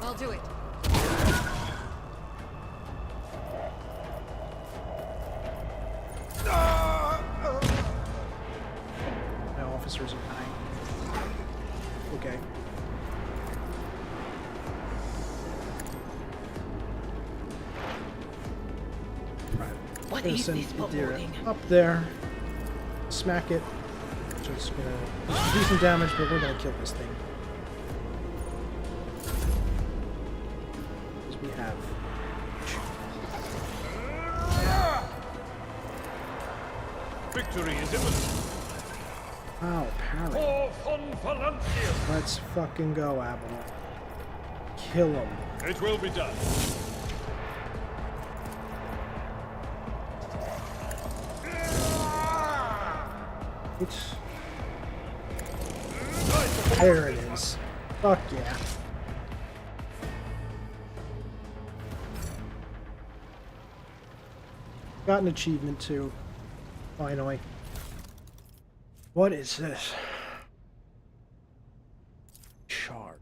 I'll do it. My officers are dying. Okay. Right. What Gonna is send this Idira foreboding? up there. Smack it. Just gonna do some decent damage, but we're gonna kill this thing. Because we have. Victory is imminent. Wow, parry. For Von Valancius. Let's fucking go, Avalon. Kill him. It will be done. It's... There it is. Fuck yeah. Got an achievement too. Finally. What is this? Shard.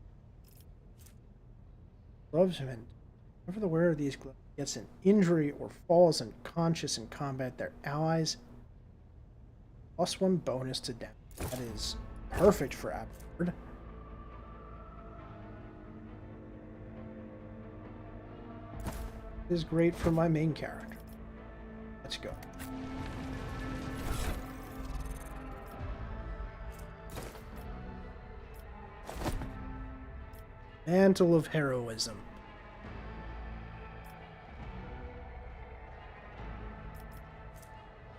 Gloves of end. Whenever the wearer of these gloves gets an injury or falls unconscious in combat, their allies +1 bonus to damage. That is perfect for Abford. It is great for my main character. Let's go. Mantle of Heroism.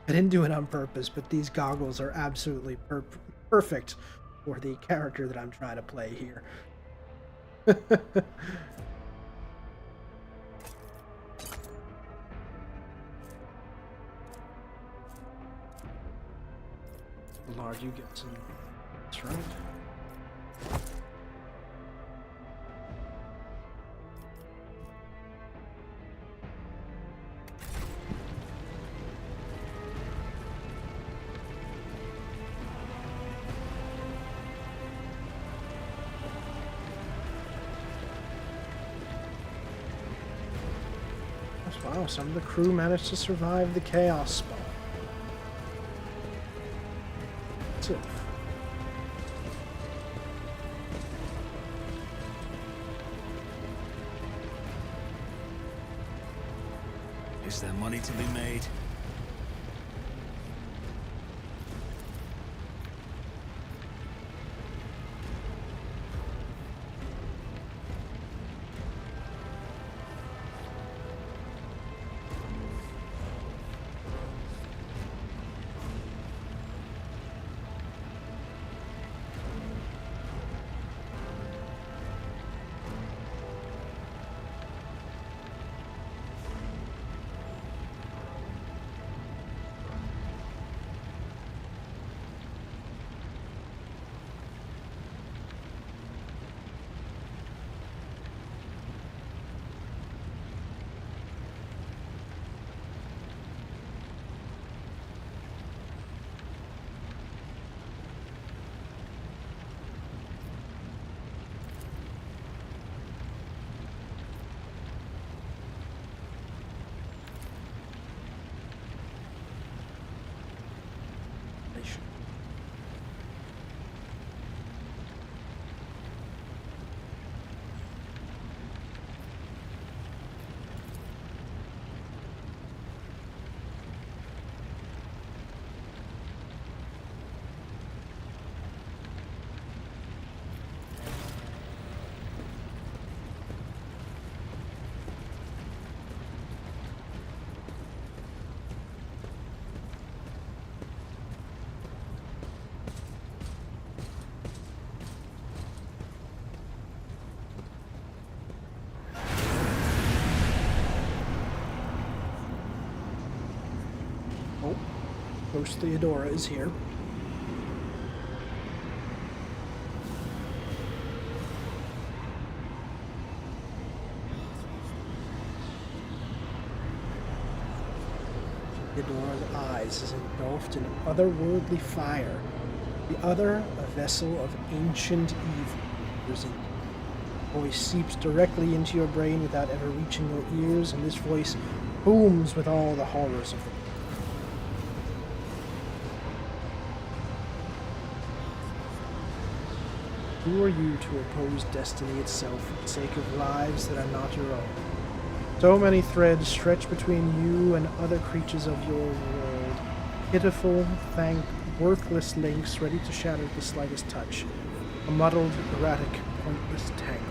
I didn't do it on purpose, but these goggles are absolutely perfect for the character that I'm trying to play here. Lord, you get some. That's right. Wow, some of the crew managed to survive the chaos spawn. So, Is there money to be made? salvation. Oh, Ghost Theodora is here. Theodora's eyes is engulfed in otherworldly fire. The other, a vessel of ancient evil. There's a voice seeps directly into your brain without ever reaching your ears, and this voice booms with all the horrors of the Who are you to oppose destiny itself for the sake of lives that are not your own? So many threads stretch between you and other creatures of your world. Pitiful, worthless links ready to shatter at the slightest touch. A muddled, erratic, pointless tangle.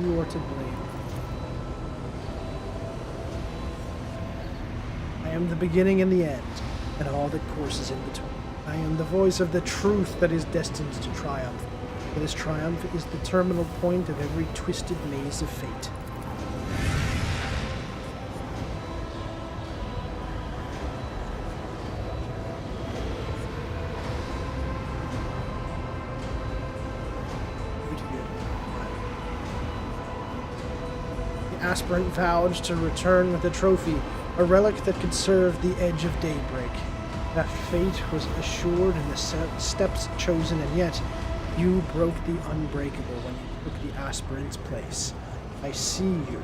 You are to blame. I am the beginning and the end, and all that courses in between. I am the voice of the truth that is destined to triumph. For this triumph is the terminal point of every twisted maze of fate. The aspirant vowed to return with a trophy, a relic that could serve the edge of daybreak. That fate was assured in the steps chosen, and yet you broke the unbreakable when you took the aspirant's place. I see you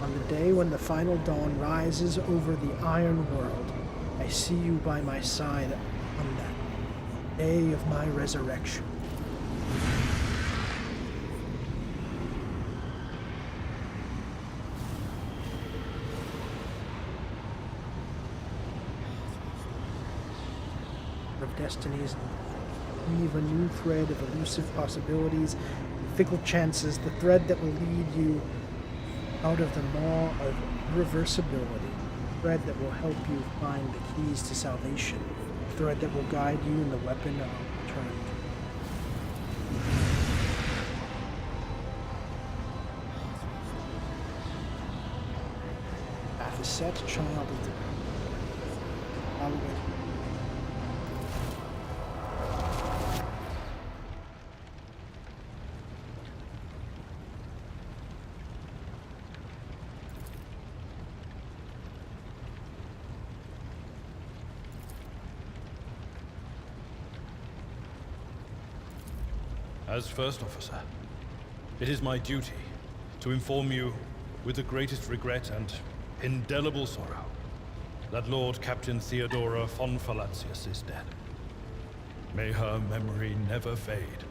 on the day when the final dawn rises over the iron world. I see you by my side on that day of my resurrection. Of destinies, weave a new thread of elusive possibilities, fickle chances, the thread that will lead you out of the maw of irreversibility, the thread that will help you find the keys to salvation, the thread that will guide you in the weapon of return. Path is set, child of the follow it. As First Officer, it is my duty to inform you with the greatest regret and indelible sorrow that Lord Captain Theodora von Valancius is dead. May her memory never fade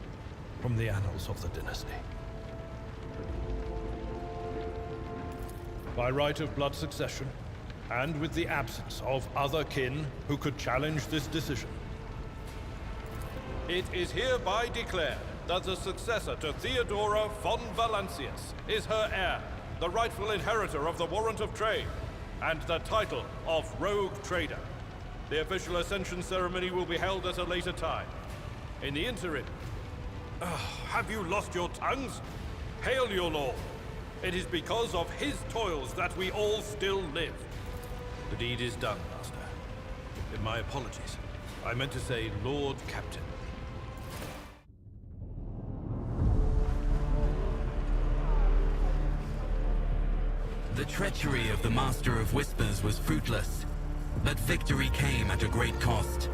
from the annals of the dynasty. By right of blood succession, and with the absence of other kin who could challenge this decision, it is hereby declared that the successor to Theodora von Valancius is her heir, the rightful inheritor of the warrant of trade, and the title of Rogue Trader. The official ascension ceremony will be held at a later time. In the interim, have you lost your tongues? Hail your lord. It is because of his toils that we all still live. The deed is done, Master. My apologies. I meant to say Lord Captain. The treachery of the Master of Whispers was fruitless, but victory came at a great cost.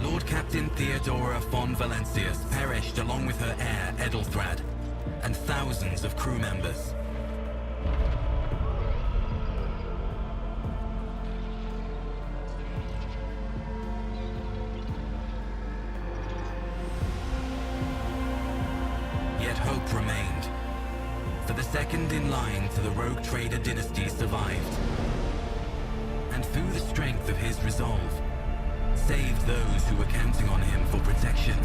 Lord Captain Captain Theodora von Valencius perished along with her heir, Edelthrad, and thousands of crew members. Yet hope remained, for the second in line to the rogue trader dynasty survived, and through the strength of his resolve, saved those who were counting on him for protection.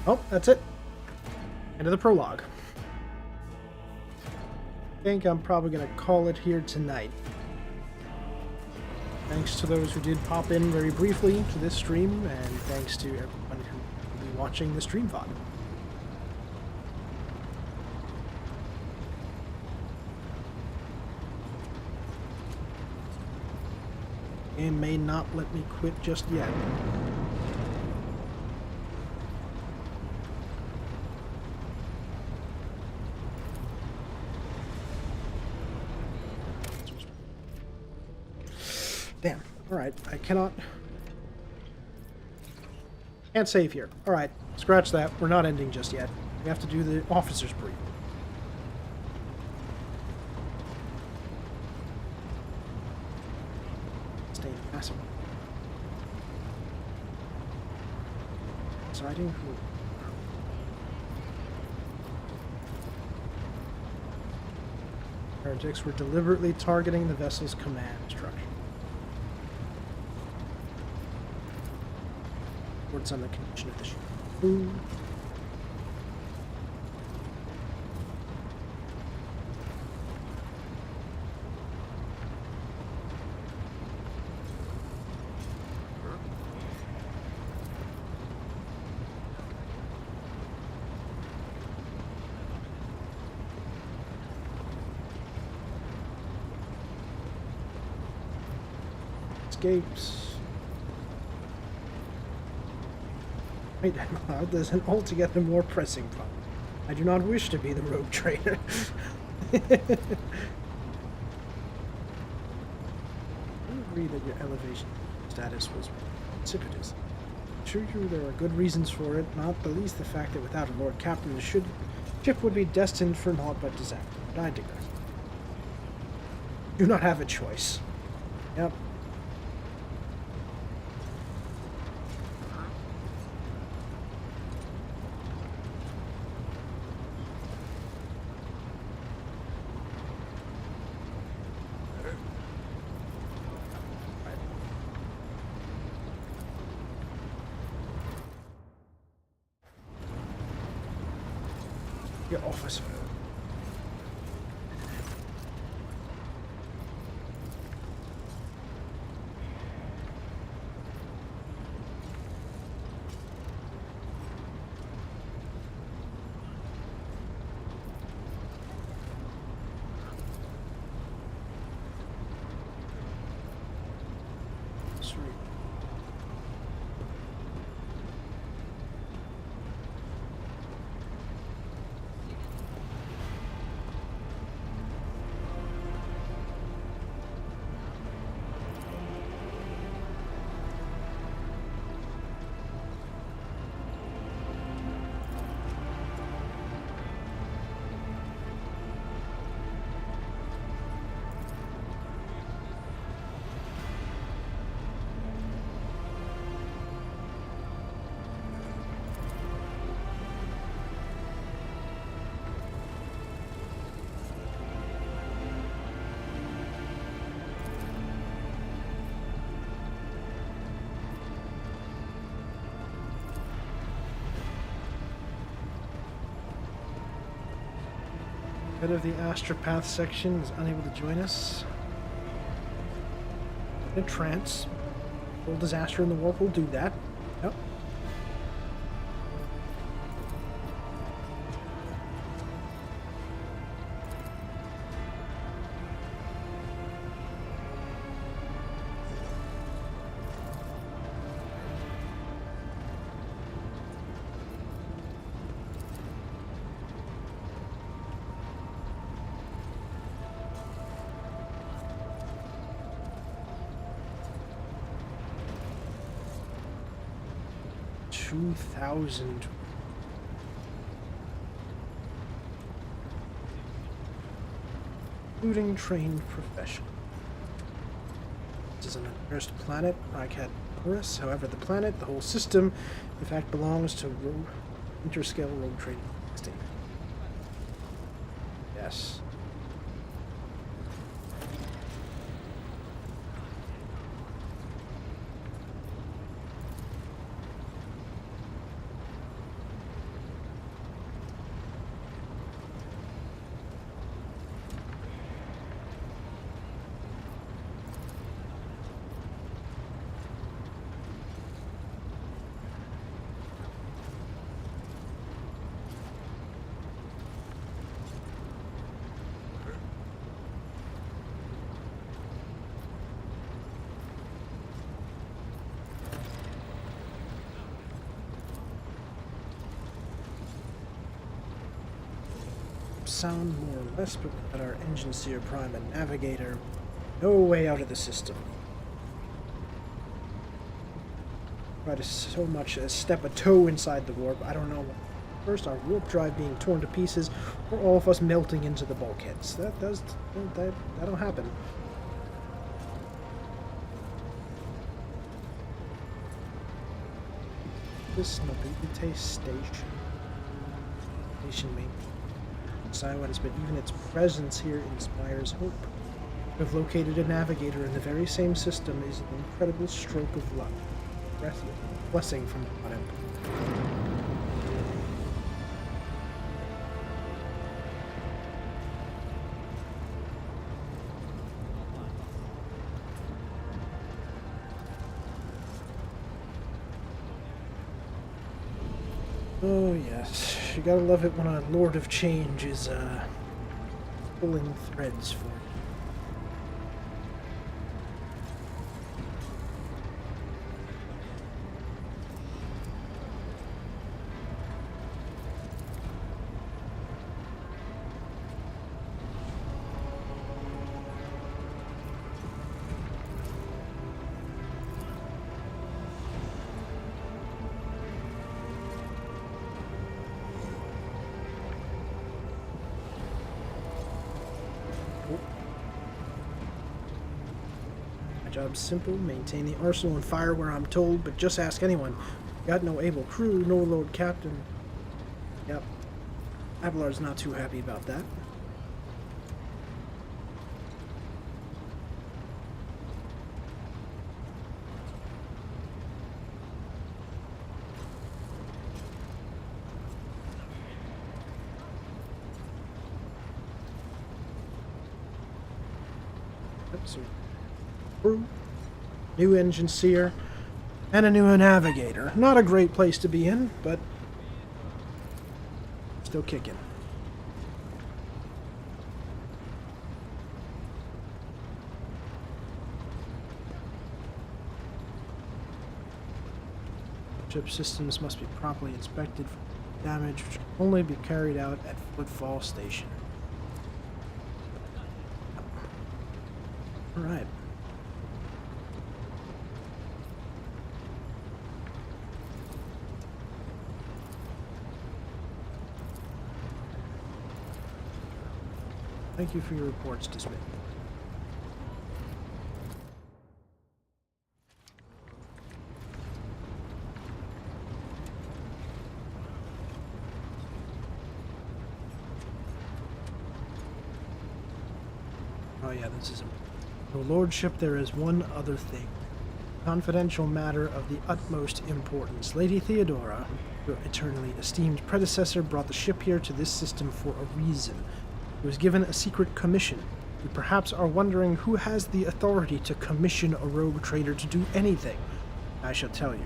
Oh, that's it. End of the prologue. I think I'm probably going to call it here tonight. Thanks to those who did pop in very briefly to this stream, and thanks to everyone who will be watching the stream VOD. Game may not let me quit just yet. Damn. Alright, I can't save here. Alright, scratch that. We're not ending just yet. We have to do the officer's brief. Stay passive. Deciding who. Heretics were deliberately targeting the vessel's command structure. Reports on the condition of the ship. Ooh. Escapes. Wait, there's an altogether more pressing problem. I do not wish to be the rogue trader. You agree that your elevation status was precipitous. True, there are good reasons for it, not the least the fact that without a Lord Captain, the ship would be destined for naught but disaster. But I digress. Do not have a choice. Yep. Your officer. Sweet. Head of the Astropath section is unable to join us. In a trance. Full disaster in the warp will do that. Yep. 2,000. Including trained professionals. This is an unearthed planet, Koronus. However, the planet, the whole system, in fact, belongs to interscale rogue trading state. Yes. Sound more or less, but without our engine seer prime and navigator, no way out of the system. Try to so much as step a toe inside the warp. I don't know. First, our warp drive being torn to pieces, or all of us melting into the bulkheads. That'll happen. This mobility station main. Silence, but even its presence here inspires hope. We've located a navigator in the very same system is an incredible stroke of luck. Blessing from the God Emperor. Oh yes, you gotta love it when a Lord of Change is pulling threads for you. Job's simple, maintain the arsenal and fire where I'm told, but just ask anyone. Got no able crew, no Lord Captain. Yep. Abelard's not too happy about that. So new engine seer, and a new navigator. Not a great place to be in, but still kicking. Ship systems must be properly inspected for damage, which can only be carried out at Footfall Station. Alright. Thank you for your reports, Dismay. Oh yeah, this is important. Your lordship, there is one other thing. Confidential matter of the utmost importance. Lady Theodora, your eternally esteemed predecessor, brought the ship here to this system for a reason. He was given a secret commission. You perhaps are wondering who has the authority to commission a rogue trader to do anything. I shall tell you.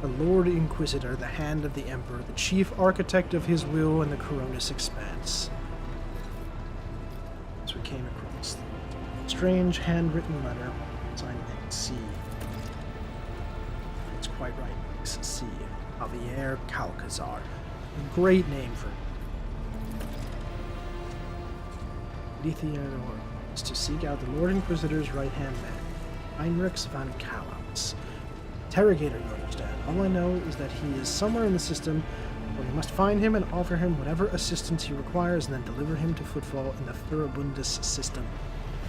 The Lord Inquisitor, the hand of the Emperor, the chief architect of his will in the Koronus Expanse. As we came across the strange handwritten letter signed XC. It's quite right, XC. Javier Calcazar. A great name for Lady Theodora is to seek out the Lord Inquisitor's right-hand man, Heinrichs von Kallas. interrogator you understand. All I know is that he is somewhere in the system, where we must find him and offer him whatever assistance he requires, and then deliver him to Footfall in the Furibundus system.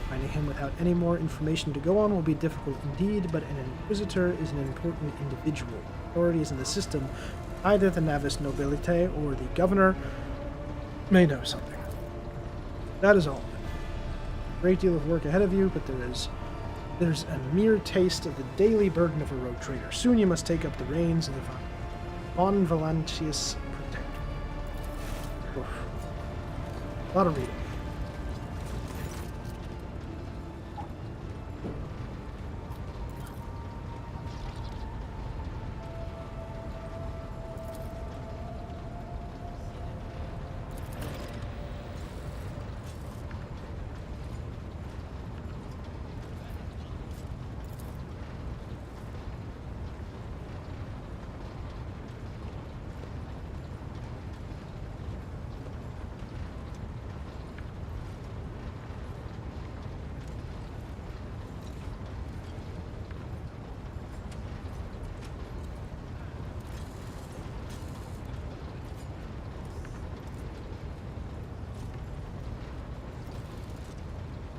Finding him without any more information to go on will be difficult indeed, but an Inquisitor is an important individual. Authorities in the system, either the Navis Nobilite or the Governor, may know something. That is all. A great deal of work ahead of you, but there's a mere taste of the daily burden of a rogue trader. Soon you must take up the reins of the Von Valentius Protector. Oof. A lot of reading.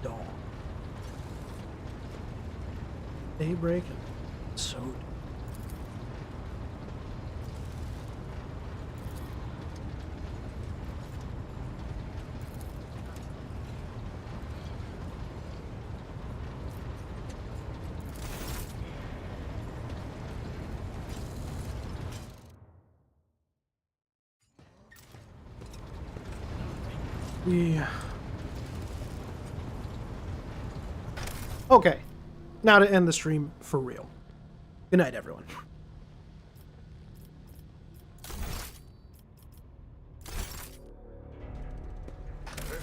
Dawn. Daybreak and so. Okay, now to end the stream for real. Good night, everyone.